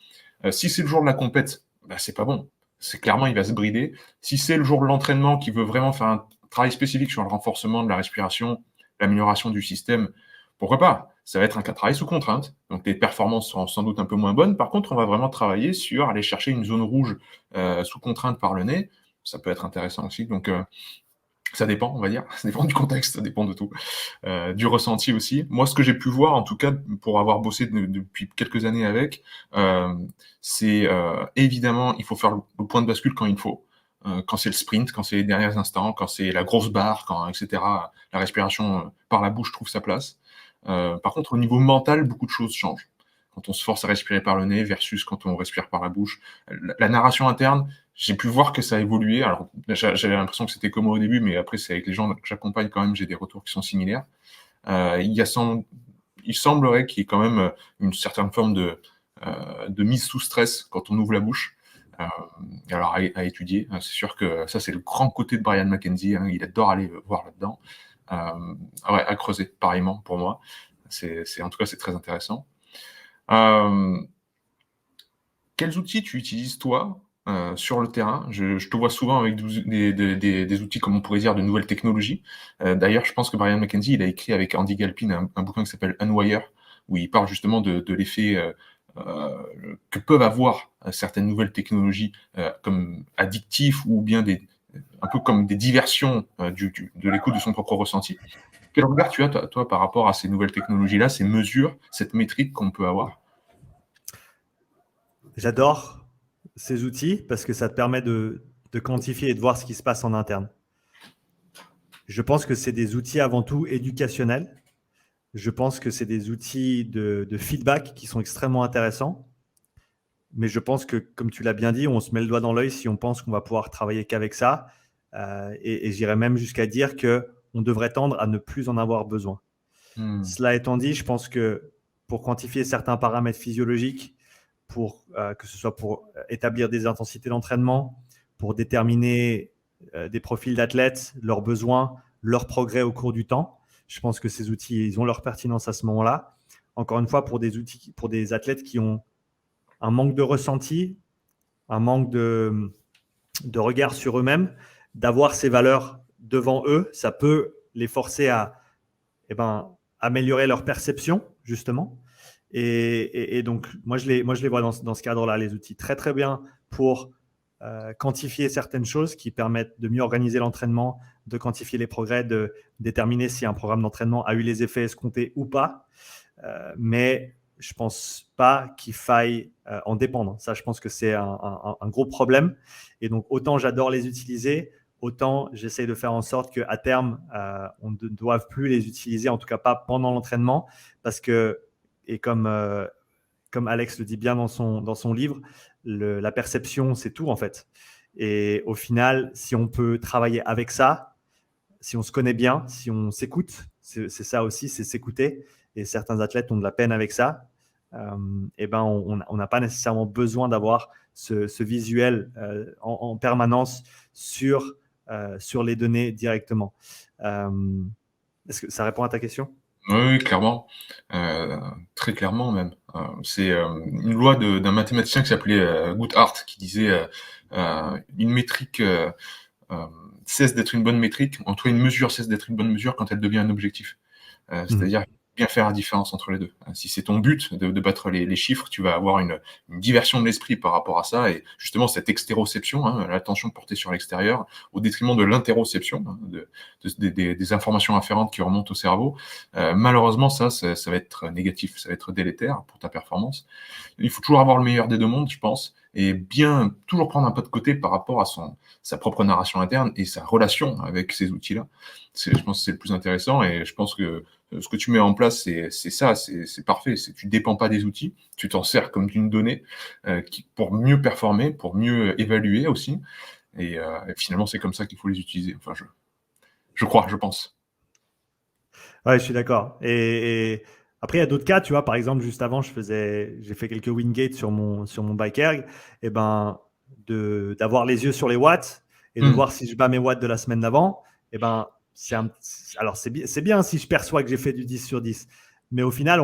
Si c'est le jour de la compète, bah, c'est pas bon. C'est clairement, il va se brider. Si c'est le jour de l'entraînement qui veut vraiment faire un travail spécifique sur le renforcement de la respiration, l'amélioration du système, pourquoi pas? Ça va être un travail sous contrainte. Donc les performances seront sans doute un peu moins bonnes. Par contre, on va vraiment travailler sur aller chercher une zone rouge sous contrainte par le nez. Ça peut être intéressant aussi. Donc ça dépend, on va dire. Ça dépend du contexte, ça dépend de tout. Du ressenti aussi. Moi, ce que j'ai pu voir, en tout cas, pour avoir bossé depuis quelques années avec, c'est évidemment, il faut faire le point de bascule quand il faut. Quand c'est le sprint, quand c'est les derniers instants, quand c'est la grosse barre, quand, etc. La respiration par la bouche trouve sa place. Par contre, au niveau mental, beaucoup de choses changent. Quand on se force à respirer par le nez versus quand on respire par la bouche. La narration interne, j'ai pu voir que ça a évolué. Alors, j'avais l'impression que c'était comme au début, mais après, c'est avec les gens que j'accompagne quand même, j'ai des retours qui sont similaires. Il semblerait qu'il y ait quand même une certaine forme de mise sous stress quand on ouvre la bouche. Alors, à étudier. C'est sûr que ça, c'est le grand côté de Brian McKenzie. Hein, il adore aller voir là-dedans. Ouais, à creuser, pareillement, pour moi. En tout cas, c'est très intéressant. Quels outils tu utilises, toi, sur le terrain? Je te vois souvent avec des outils, comme on pourrait dire, de nouvelles technologies. D'ailleurs, je pense que Brian McKenzie, il a écrit avec Andy Galpin un bouquin qui s'appelle Unwire, où il parle justement de l'effet que peuvent avoir certaines nouvelles technologies comme addictifs ou bien un peu comme des diversions de l'écoute de son propre ressenti. Quel regard tu as, toi, par rapport à ces nouvelles technologies-là, ces mesures, cette métrique qu'on peut avoir? J'adore ces outils parce que ça te permet de quantifier et de voir ce qui se passe en interne. Je pense que c'est des outils avant tout éducationnels. Je pense que c'est des outils de feedback qui sont extrêmement intéressants. Mais je pense que, comme tu l'as bien dit, on se met le doigt dans l'œil si on pense qu'on va pouvoir travailler qu'avec ça. Et j'irais même jusqu'à dire qu'on devrait tendre à ne plus en avoir besoin. Cela étant dit, je pense que pour quantifier certains paramètres physiologiques, que ce soit pour établir des intensités d'entraînement, pour déterminer des profils d'athlètes, leurs besoins, leur progrès au cours du temps, je pense que ces outils, ils ont leur pertinence à ce moment-là. Encore une fois, pour des athlètes qui ont un manque de ressenti, un manque de regard sur eux-mêmes, d'avoir ces valeurs devant eux, ça peut les forcer à améliorer leur perception, justement. Et donc, moi, je les vois dans ce cadre-là, les outils. Très, très bien pour quantifier certaines choses qui permettent de mieux organiser l'entraînement, de quantifier les progrès, de déterminer si un programme d'entraînement a eu les effets escomptés ou pas. Mais je ne pense pas qu'il faille en dépendre. Ça, je pense que c'est un gros problème. Et donc, autant j'adore les utiliser, autant j'essaie de faire en sorte qu'à terme, on ne doive plus les utiliser, en tout cas pas pendant l'entraînement, parce que, et comme Alex le dit bien dans son livre, la perception, c'est tout en fait. Et au final, si on peut travailler avec ça, si on se connaît bien, si on s'écoute, c'est ça aussi, c'est s'écouter. Et certains athlètes ont de la peine avec ça. On n'a pas nécessairement besoin d'avoir ce visuel en permanence sur les données directement. Est-ce que ça répond à ta question? Oui, clairement. Très clairement même. C'est une loi d'un mathématicien qui s'appelait Goodhart qui disait une métrique cesse d'être une bonne métrique, en tout cas une mesure cesse d'être une bonne mesure quand elle devient un objectif. C'est-à-dire bien faire la différence entre les deux. Si c'est ton but de battre les chiffres, tu vas avoir une diversion de l'esprit par rapport à ça, et justement cette extéroception, l'attention portée sur l'extérieur, au détriment de l'interoception, des informations afférentes qui remontent au cerveau. Malheureusement, ça va être négatif, ça va être délétère pour ta performance. Il faut toujours avoir le meilleur des deux mondes, je pense, et bien toujours prendre un pas de côté par rapport à sa propre narration interne et sa relation avec ces outils-là. Je pense que c'est le plus intéressant, et je pense que ce que tu mets en place, c'est ça, c'est parfait. Tu ne dépends pas des outils, tu t'en sers comme d'une donnée pour mieux performer, pour mieux évaluer aussi. Et finalement, c'est comme ça qu'il faut les utiliser. Enfin, je crois, je pense. Ouais, je suis d'accord. Et après, il y a d'autres cas, tu vois, par exemple, juste avant, j'ai fait quelques Wingate sur mon bike erg, et d'avoir les yeux sur les watts et de voir si je bats mes watts de la semaine d'avant, alors c'est bien si je perçois que j'ai fait du 10 sur 10, mais au final,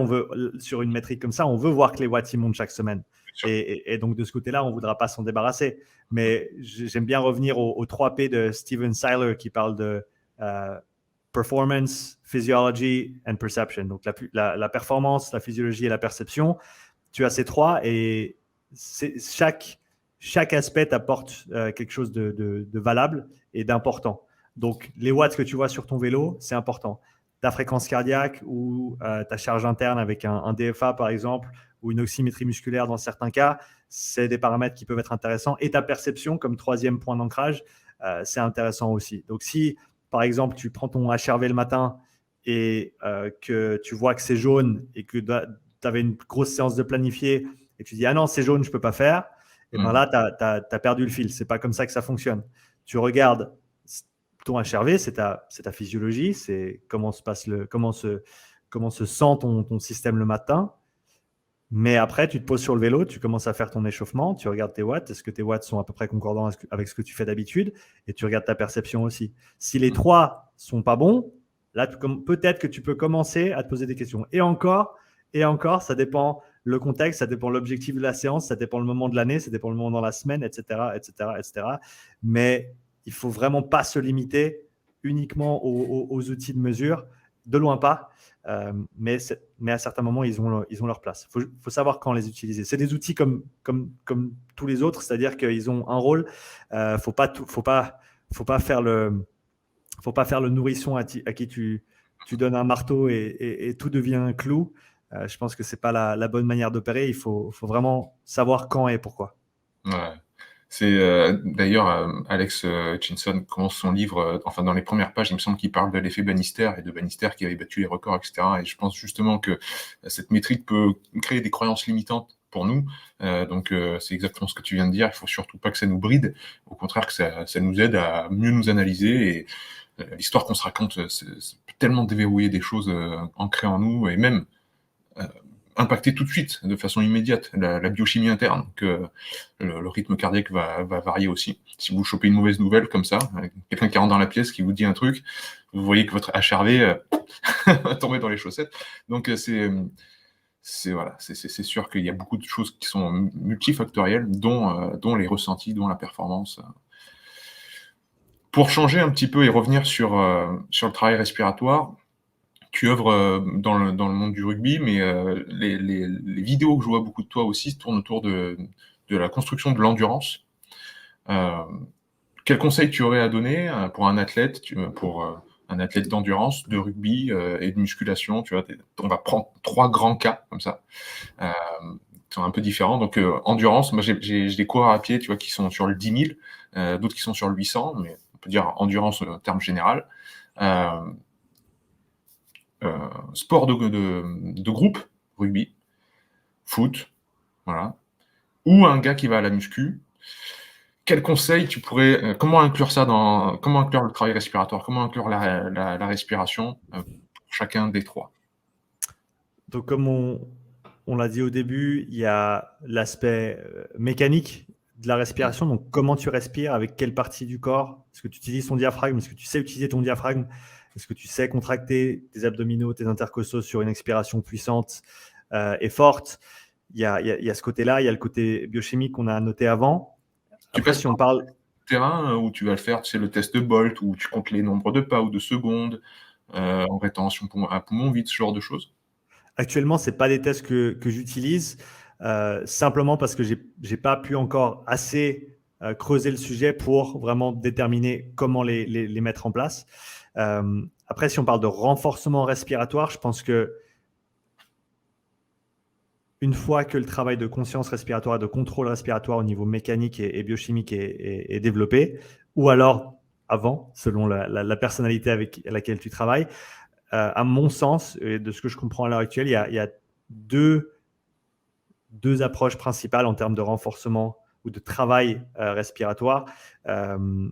sur une métrique comme ça, on veut voir que les watts ils montent chaque semaine. Et donc, de ce côté-là, on ne voudra pas s'en débarrasser. Mais j'aime bien revenir aux 3 P de Steven Seiler qui parle de performance, physiology and perception. Donc, la performance, la physiologie et la perception. Tu as ces 3 et chaque aspect t'apporte quelque chose de valable et d'important. Donc, les watts que tu vois sur ton vélo, c'est important. Ta fréquence cardiaque ou ta charge interne avec un DFA, par exemple, ou une oxymétrie musculaire dans certains cas, c'est des paramètres qui peuvent être intéressants. Et ta perception, comme 3e point d'ancrage, c'est intéressant aussi. Donc, si, par exemple, tu prends ton HRV le matin et que tu vois que c'est jaune et que tu avais une grosse séance de planifié et tu dis « Ah non, c'est jaune, je ne peux pas faire », et là, tu as perdu le fil. Ce n'est pas comme ça que ça fonctionne. Tu regardes ton HRV, c'est ta physiologie, c'est comment se sent ton système le matin. Mais après, tu te poses sur le vélo, tu commences à faire ton échauffement, tu regardes tes watts, est-ce que tes watts sont à peu près concordants avec ce que tu fais d'habitude, et tu regardes ta perception aussi. Si les 3 sont pas bons, là, peut-être que tu peux commencer à te poser des questions. Et encore, ça dépend le contexte, ça dépend l'objectif de la séance, ça dépend le moment de l'année, ça dépend le moment dans la semaine, etc., etc., etc. Mais il faut vraiment pas se limiter uniquement aux outils de mesure, de loin pas. Mais à certains moments, ils ont leur place. Il faut savoir quand les utiliser. C'est des outils comme tous les autres, c'est-à-dire qu'ils ont un rôle. Faut pas faire le nourrisson à qui tu donnes un marteau et tout devient un clou. Je pense que c'est pas la bonne manière d'opérer. Il faut vraiment savoir quand et pourquoi. Ouais. C'est d'ailleurs Alex Hutchinson commence son livre, enfin dans les premières pages, il me semble qu'il parle de l'effet Bannister et de Bannister qui avait battu les records, etc. Et je pense justement que cette métrique peut créer des croyances limitantes pour nous. Donc c'est exactement ce que tu viens de dire. Il faut surtout pas que ça nous bride. Au contraire, que ça nous aide à mieux nous analyser. Et l'histoire qu'on se raconte, ça peut tellement déverrouiller des choses ancrées en nous, et même impacter tout de suite, de façon immédiate, la biochimie interne, que le rythme cardiaque va varier aussi. Si vous chopez une mauvaise nouvelle comme ça, quelqu'un qui rentre dans la pièce, qui vous dit un truc, vous voyez que votre HRV va tomber dans les chaussettes. Donc voilà, c'est sûr qu'il y a beaucoup de choses qui sont multifactorielles, dont les ressentis, dont la performance. Pour changer un petit peu et revenir sur le travail respiratoire, tu œuvres, dans le monde du rugby, mais les vidéos que je vois beaucoup de toi aussi tournent autour de la construction de l'endurance. Heu, Quels conseils tu aurais à donner, pour un athlète, pour, un athlète d'endurance, de rugby, et de musculation, tu vois? On va prendre 3 grands cas comme ça, qui sont un peu différents. Donc, endurance, moi j'ai des coureurs à pied, tu vois, qui sont sur le 10 000, d'autres qui sont sur le 800, mais on peut dire endurance, terme général. Hem, Sport de groupe, rugby, foot, voilà, ou un gars qui va à la muscu. Quel conseil tu pourrais, comment inclure le travail respiratoire? Comment inclure la respiration, pour chacun des 3? Donc, comme on l'a dit au début, il y a l'aspect mécanique de la Mmh. respiration. Donc, comment tu respires, avec quelle partie du corps? Est-ce que tu utilises ton diaphragme? Est-ce que tu sais utiliser ton diaphragme? Est-ce que tu sais contracter tes abdominaux, tes intercostaux sur une expiration puissante et forte? Il y a ce côté-là, il y a le côté biochimique qu'on a noté avant. Tu Après, passes si par on parle terrain, où tu vas le faire, tu sais, le test de Bolt, où tu comptes les nombres de pas ou de secondes, en rétention à poumon vide, ce genre de choses? actuellement, ce n'est pas des tests que j'utilise, simplement parce que je n'ai pas pu encore assez creuser le sujet pour vraiment déterminer comment les mettre en place. Après, si on parle de renforcement respiratoire, je pense que une fois que le travail de conscience respiratoire et de contrôle respiratoire au niveau mécanique et biochimique est développé, ou alors avant, selon la personnalité avec laquelle tu travailles, à mon sens, et de ce que je comprends à l'heure actuelle, il y a deux, deux approches principales en termes de renforcement ou de travail respiratoire, euh,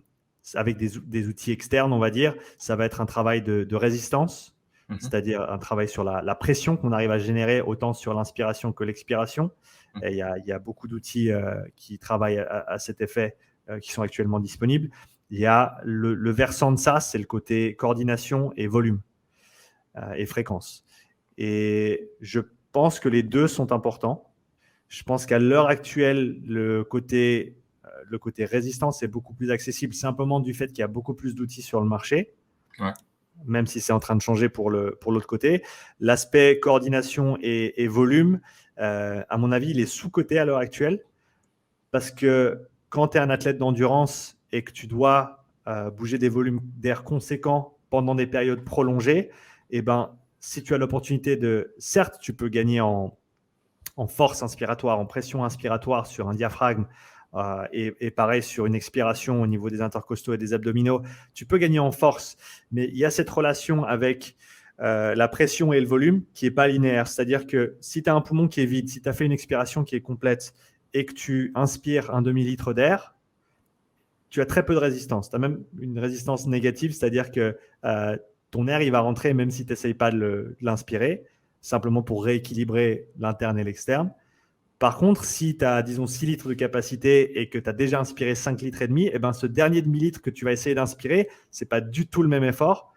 avec des outils externes, on va dire. Ça va être un travail de résistance, Mmh mh. c'est-à-dire un travail sur la pression qu'on arrive à générer autant sur l'inspiration que l'expiration. Mmh. Et il y a beaucoup d'outils qui travaillent à cet effet, qui sont actuellement disponibles. Il y a le versant de ça, c'est le côté coordination et volume et fréquence. Et je pense que les deux sont importants. Je pense qu'à l'heure actuelle, le côté résistance est beaucoup plus accessible, simplement du fait qu'il y a beaucoup plus d'outils sur le marché, Ouais. même si c'est en train de changer pour l'autre côté. L'aspect coordination et volume, à mon avis, il est sous-coté à l'heure actuelle, parce que quand tu es un athlète d'endurance et que tu dois bouger des volumes d'air conséquents pendant des périodes prolongées, eh ben, si tu as l'opportunité de, certes, tu peux gagner en force inspiratoire, en pression inspiratoire sur un diaphragme, et pareil sur une expiration au niveau des intercostaux et des abdominaux, tu peux gagner en force, mais il y a cette relation avec la pression et le volume qui n'est pas linéaire. C'est-à-dire que si tu as un poumon qui est vide, si tu as fait une expiration qui est complète et que tu inspires un demi-litre d'air, tu as très peu de résistance. Tu as même une résistance négative, c'est-à-dire que ton air, il va rentrer même si tu n'essayes pas de l'inspirer, simplement pour rééquilibrer l'interne et l'externe. Par contre, si tu as, disons, 6 litres de capacité et que tu as déjà inspiré 5 litres et demi, eh ben, ce dernier demi-litre que tu vas essayer d'inspirer, ce n'est pas du tout le même effort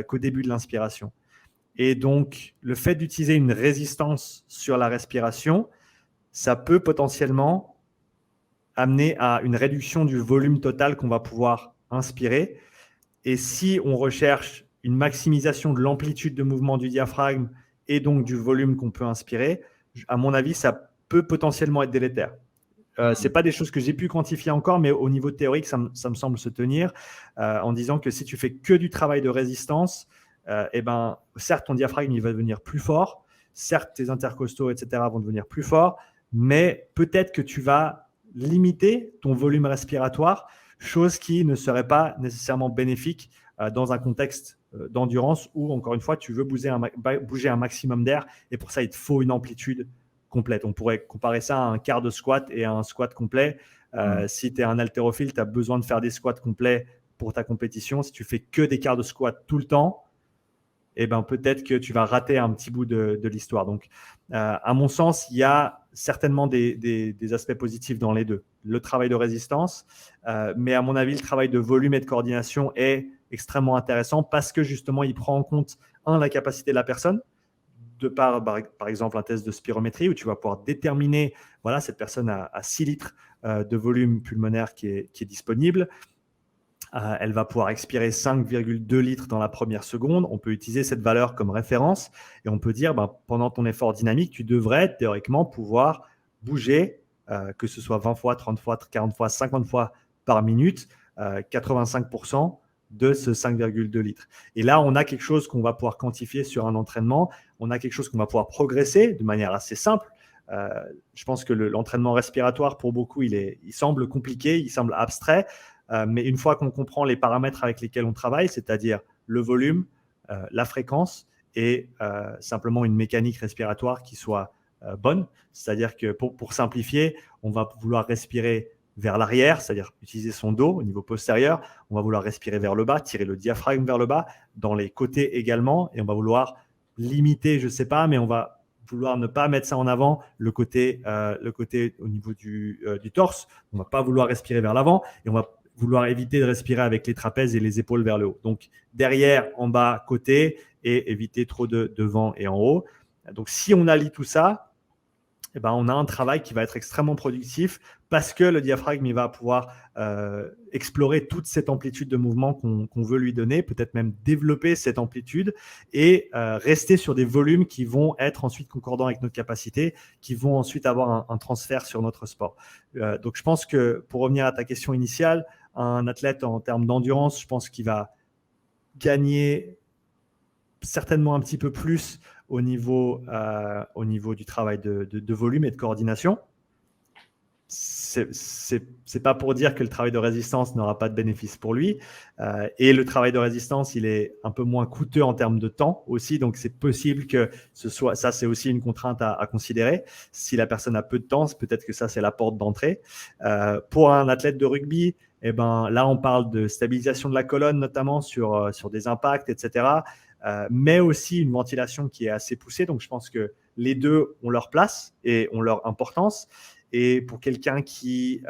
qu'au début de l'inspiration. Et donc, le fait d'utiliser une résistance sur la respiration, ça peut potentiellement amener à une réduction du volume total qu'on va pouvoir inspirer. Et si on recherche une maximisation de l'amplitude de mouvement du diaphragme et donc du volume qu'on peut inspirer, à mon avis, ça peut potentiellement être délétère. Ce n'est pas des choses que j'ai pu quantifier encore, mais au niveau théorique, ça me semble se tenir, en disant que si tu fais que du travail de résistance, eh ben, certes, ton diaphragme il va devenir plus fort, certes, tes intercostaux, etc., vont devenir plus forts, mais peut-être que tu vas limiter ton volume respiratoire, chose qui ne serait pas nécessairement bénéfique dans un contexte d'endurance où, encore une fois, tu veux bouger un maximum d'air, et pour ça, il te faut une amplitude complète. On pourrait comparer ça à un quart de squat et à un squat complet. Mmh. Si tu es un haltérophile, tu as besoin de faire des squats complets pour ta compétition. Si tu fais que des quarts de squat tout le temps, eh ben, peut-être que tu vas rater un petit bout de l'histoire. Donc, à mon sens, il y a certainement des aspects positifs dans les deux. Le travail de résistance, mais à mon avis, le travail de volume et de coordination est extrêmement intéressant parce que justement, il prend en compte, la capacité de la personne, de par exemple, un test de spirométrie où tu vas pouvoir déterminer, voilà, cette personne a 6 litres de volume pulmonaire qui est disponible. Elle va pouvoir expirer 5,2 litres dans la première seconde. On peut utiliser cette valeur comme référence et on peut dire, pendant ton effort dynamique, tu devrais théoriquement pouvoir bouger, que ce soit 20 fois, 30 fois, 40 fois, 50 fois par minute, 85% de ce 5,2 litres. Et là, on a quelque chose qu'on va pouvoir quantifier sur un entraînement. On a quelque chose qu'on va pouvoir progresser de manière assez simple. Je pense que l'entraînement respiratoire, pour beaucoup, il semble compliqué, il semble abstrait. Mais une fois qu'on comprend les paramètres avec lesquels on travaille, c'est-à-dire le volume, la fréquence et simplement une mécanique respiratoire qui soit bonne, c'est-à-dire que pour simplifier, on va vouloir respirer vers l'arrière, c'est-à-dire utiliser son dos au niveau postérieur. On va vouloir respirer vers le bas, tirer le diaphragme vers le bas, dans les côtés également. Et on va vouloir limiter, je ne sais pas, mais on va vouloir ne pas mettre ça en avant, le côté au niveau du torse. On ne va pas vouloir respirer vers l'avant et on va vouloir éviter de respirer avec les trapèzes et les épaules vers le haut. Donc, derrière, en bas, côté, et éviter trop de devant et en haut. Donc, si on allie tout ça, on a un travail qui va être extrêmement productif parce que le diaphragme, il va pouvoir explorer toute cette amplitude de mouvement qu'on veut lui donner, peut-être même développer cette amplitude et rester sur des volumes qui vont être ensuite concordants avec notre capacité, qui vont ensuite avoir un transfert sur notre sport. Donc, je pense que pour revenir à ta question initiale, un athlète en termes d'endurance, je pense qu'il va gagner certainement un petit peu plus au niveau du travail de volume et de coordination. C'est pas pour dire que le travail de résistance n'aura pas de bénéfice pour lui. Et le travail de résistance, il est un peu moins coûteux en termes de temps aussi. Donc, c'est possible que ce soit… Ça, c'est aussi une contrainte à considérer. Si la personne a peu de temps, peut-être que ça, c'est la porte d'entrée. Pour un athlète de rugby, là, on parle de stabilisation de la colonne, notamment sur des impacts, etc. Mais aussi une ventilation qui est assez poussée. Donc, je pense que les deux ont leur place et ont leur importance. Et pour quelqu'un qui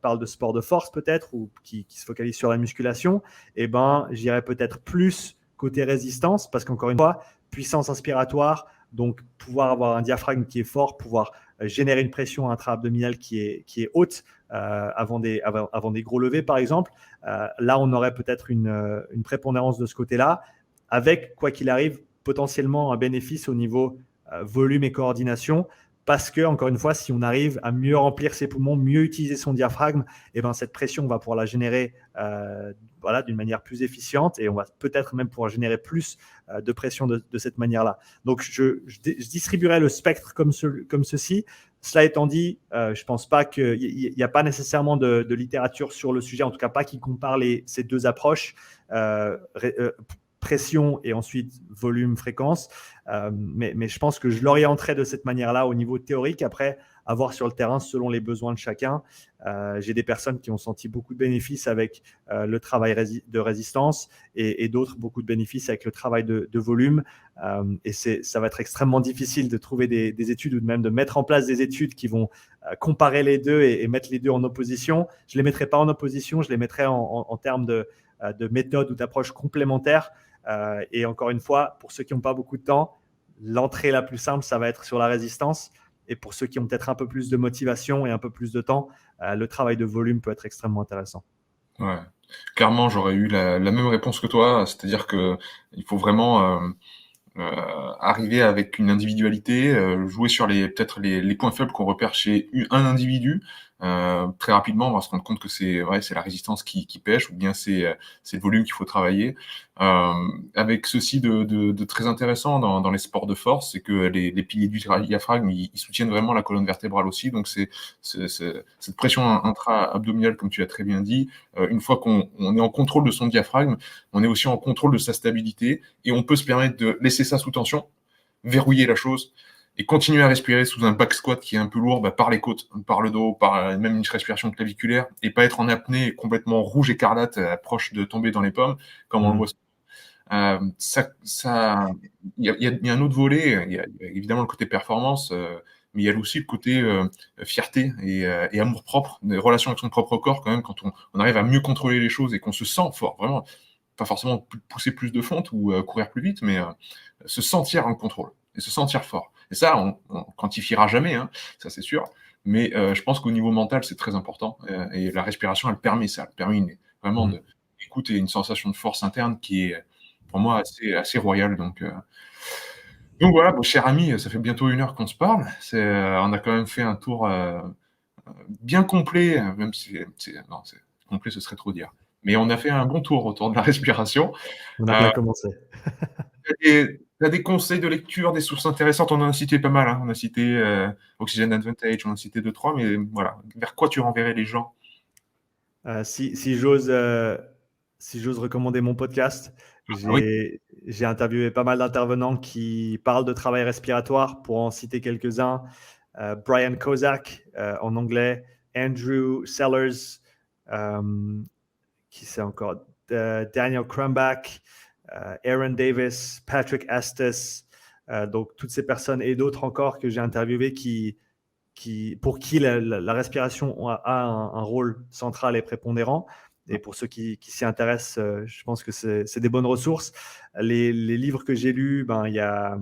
parle de sport de force peut-être ou qui se focalise sur la musculation, j'irais peut-être plus côté résistance parce qu'encore une fois, puissance inspiratoire, donc pouvoir avoir un diaphragme qui est fort, pouvoir générer une pression intra-abdominale qui est haute avant des gros levés par exemple. Là, on aurait peut-être une prépondérance de ce côté-là avec, quoi qu'il arrive, potentiellement un bénéfice au niveau volume et coordination. Parce que, encore une fois, si on arrive à mieux remplir ses poumons, mieux utiliser son diaphragme, cette pression, on va pouvoir la générer d'une manière plus efficiente et on va peut-être même pouvoir générer plus de pression de cette manière-là. Donc, je distribuerais le spectre comme ceci. Cela étant dit, je ne pense pas qu'il n'y a pas nécessairement de littérature sur le sujet, en tout cas pas qui compare ces deux approches. Pression et ensuite volume, fréquence. Mais je pense que je l'orienterai de cette manière-là au niveau théorique. Après, à voir sur le terrain selon les besoins de chacun. J'ai des personnes qui ont senti beaucoup de bénéfices avec le travail de résistance et d'autres beaucoup de bénéfices avec le travail de volume. Et ça va être extrêmement difficile de trouver des études ou même de mettre en place des études qui vont comparer les deux et mettre les deux en opposition. Je ne les mettrai pas en opposition, je les mettrai en termes de méthodes ou d'approches complémentaires. Et encore une fois, pour ceux qui n'ont pas beaucoup de temps, l'entrée la plus simple, ça va être sur la résistance. Et pour ceux qui ont peut-être un peu plus de motivation et un peu plus de temps, le travail de volume peut être extrêmement intéressant. Ouais, clairement, j'aurais eu la même réponse que toi, c'est-à-dire qu'il faut vraiment arriver avec une individualité, jouer sur peut-être les points faibles qu'on repère chez un individu. Très rapidement, on va se rendre compte que c'est la résistance qui pêche, ou bien c'est le volume qu'il faut travailler. Avec ceci de très intéressant dans les sports de force, c'est que les piliers du diaphragme, ils soutiennent vraiment la colonne vertébrale aussi. Donc c'est cette pression intra-abdominale, comme tu l'as très bien dit. Une fois qu'on est en contrôle de son diaphragme, on est aussi en contrôle de sa stabilité et on peut se permettre de laisser ça sous tension, verrouiller la chose et continuer à respirer sous un back squat qui est un peu lourd, par les côtes, par le dos, par même une respiration claviculaire, et pas être en apnée complètement rouge écarlate, proche de tomber dans les pommes, comme on le voit. Il y a un autre volet, il y a évidemment le côté performance, mais il y a aussi le côté fierté et amour-propre, des relations avec son propre corps quand même, quand on arrive à mieux contrôler les choses et qu'on se sent fort, vraiment, pas forcément pousser plus de fente ou courir plus vite, mais se sentir en contrôle et se sentir fort. Et ça, on quantifiera jamais, hein, ça c'est sûr, mais je pense qu'au niveau mental, c'est très important. Et la respiration, elle permet ça, elle permet vraiment écoute et une sensation de force interne qui est, pour moi, assez royale. Donc voilà, mon cher ami, ça fait bientôt 1 heure qu'on se parle. On a quand même fait un tour bien complet, même si non, complet, ce serait trop dire. Mais on a fait un bon tour autour de la respiration. On a Euh, bien commencé. Tu as des conseils de lecture, des sources intéressantes? On en a cité pas mal, hein. On a cité Oxygen Advantage, on en a cité 2-3, mais voilà. Vers quoi tu renverrais les gens? Si j'ose recommander mon podcast, Ah oui, j'ai interviewé pas mal d'intervenants qui parlent de travail respiratoire. Pour en citer quelques-uns, Brian Kozak en anglais, Andrew Sellers, euh, qui c'est encore, Daniel Crumbach, Aaron Davis, Patrick Estes, donc toutes ces personnes et d'autres encore que j'ai interviewés pour qui la respiration a un rôle central et prépondérant. Et pour ceux qui s'y intéressent, je pense que c'est des bonnes ressources. Les livres que j'ai lus, il y a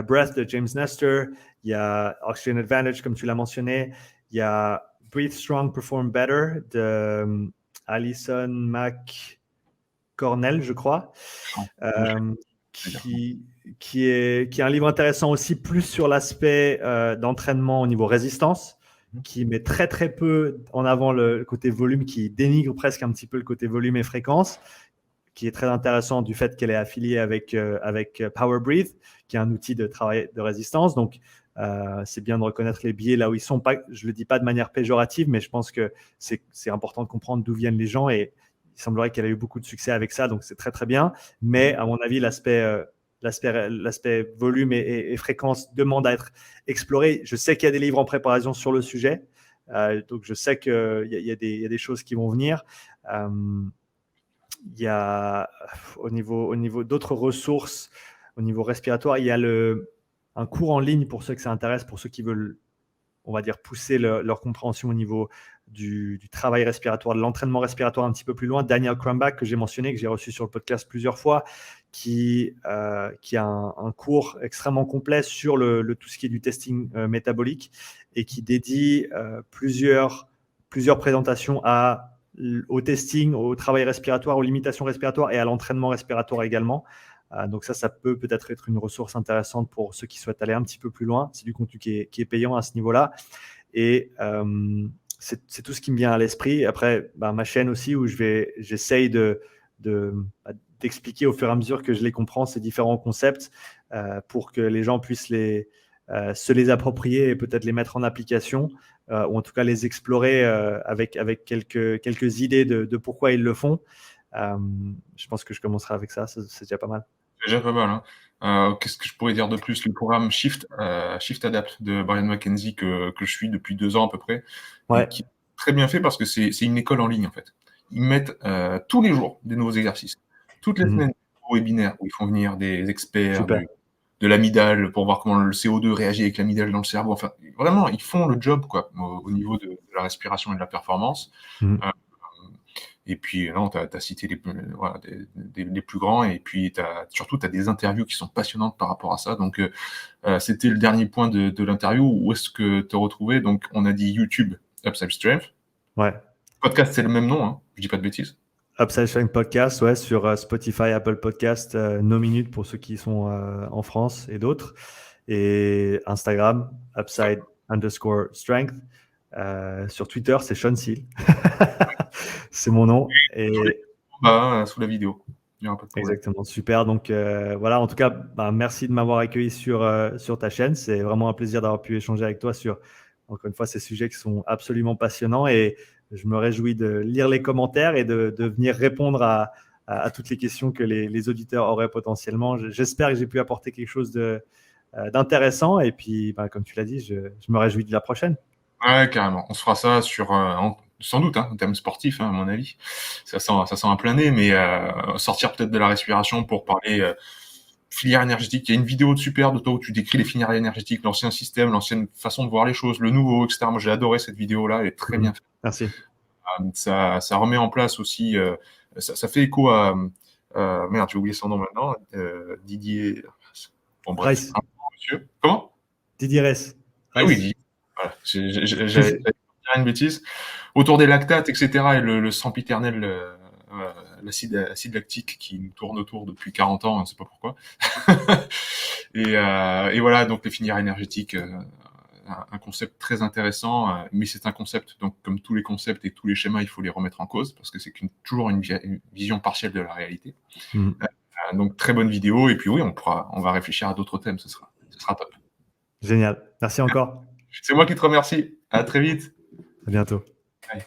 Breath de James Nestor, il y a Oxygen Advantage, comme tu l'as mentionné, il y a Breathe Strong, Perform Better de Alison McCornell, je crois, non, qui, qui est un livre intéressant aussi, plus sur l'aspect d'entraînement au niveau résistance, qui met très très peu en avant le côté volume, qui dénigre presque un petit peu le côté volume et fréquence, qui est très intéressant du fait qu'elle est affiliée avec Power Breathe, qui est un outil de travail de résistance. Donc, c'est bien de reconnaître les biais là où ils sont. Pas, je ne le dis pas de manière péjorative, mais je pense que c'est important de comprendre d'où viennent les gens, et il semblerait qu'elle ait eu beaucoup de succès avec ça, donc c'est très très bien. Mais à mon avis, l'aspect volume et fréquence demande à être exploré. Je sais qu'il y a des livres en préparation sur le sujet, donc je sais qu'il y a des choses qui vont venir. Il y a au niveau d'autres ressources, au niveau respiratoire, il y a un cours en ligne pour ceux que ça intéresse, pour ceux qui veulent, on va dire, pousser leur compréhension au niveau du travail respiratoire, de l'entraînement respiratoire un petit peu plus loin. Daniel Crumbach, que j'ai mentionné, que j'ai reçu sur le podcast plusieurs fois, qui a un cours extrêmement complet sur tout ce qui est du testing métabolique, et qui dédie plusieurs présentations au testing, au travail respiratoire, aux limitations respiratoires et à l'entraînement respiratoire également. Donc ça peut-être être une ressource intéressante pour ceux qui souhaitent aller un petit peu plus loin. C'est du contenu qui est payant à ce niveau-là. Et c'est tout ce qui me vient à l'esprit. Après, ma chaîne aussi, où j'essaye d'expliquer au fur et à mesure que je les comprends, ces différents concepts, pour que les gens puissent se les approprier et peut-être les mettre en application, ou en tout cas les explorer avec quelques idées de pourquoi ils le font. Je pense que je commencerai avec ça, c'est déjà pas mal. c'est déjà pas mal, hein. Qu'est-ce que je pourrais dire de plus? Le programme Shift Adapt de Brian McKenzie que je suis depuis 2 ans à peu près, et Ouais. qui est très bien fait parce que c'est une école en ligne en fait. Ils mettent tous les jours des nouveaux exercices. Toutes les semaines, des nouveaux webinaires où ils font venir des experts Super. de l'amygdale pour voir comment le CO2 réagit avec l'amygdale dans le cerveau. Enfin, vraiment, ils font le job quoi, au niveau de la respiration et de la performance. Mhm. Et puis, non, tu as cité voilà, les plus grands, et puis surtout, tu as des interviews qui sont passionnantes par rapport à ça. Donc, c'était le dernier point de l'interview. Où est-ce que te retrouver? Donc, on a dit YouTube, Upside Strength. Ouais. Podcast, c'est le même nom, hein, je dis pas de bêtises. Upside Strength Podcast, ouais, sur Spotify, Apple Podcast, No Minute pour ceux qui sont en France et d'autres. Et Instagram, Upside_Strength. Sur Twitter, c'est Sean Seal. C'est mon nom. Et Sous la vidéo. Il n'y aura pas de problème. exactement, super. Donc voilà, en tout cas, merci de m'avoir accueilli sur ta chaîne. C'est vraiment un plaisir d'avoir pu échanger avec toi sur, encore une fois, ces sujets qui sont absolument passionnants. Et je me réjouis de lire les commentaires et de venir répondre à toutes les questions que les auditeurs auraient potentiellement. J'espère que j'ai pu apporter quelque chose d'intéressant. Et puis, comme tu l'as dit, je me réjouis de la prochaine. Ouais, carrément. On se fera ça sans doute, hein, en termes sportifs, hein, à mon avis. Ça sent un plein nez, mais sortir peut-être de la respiration pour parler filière énergétique. Il y a une vidéo super de toi où tu décris les filières énergétiques, l'ancien système, l'ancienne façon de voir les choses, le nouveau, etc. Moi, j'ai adoré cette vidéo-là, elle est très bien faite. Merci. Ça remet en place aussi, ça fait écho à, merde, j'ai oublié son nom maintenant, Didier, bon bref, Rice. monsieur. Comment? Didier Rice. Ah oui, Didier. Voilà. J'allais dire une bêtise. Autour des lactates, etc. et le sempiternel l'acide lactique qui nous tourne autour depuis 40 ans, on ne sait pas pourquoi. Et voilà, donc les filières énergétiques, un concept très intéressant, mais c'est un concept, donc comme tous les concepts et tous les schémas, il faut les remettre en cause, parce que c'est toujours une vision partielle de la réalité. Donc très bonne vidéo, et puis oui, on va réfléchir à d'autres thèmes, ce sera top. Génial. Merci encore. C'est moi qui te remercie. À très vite. À bientôt. Bye.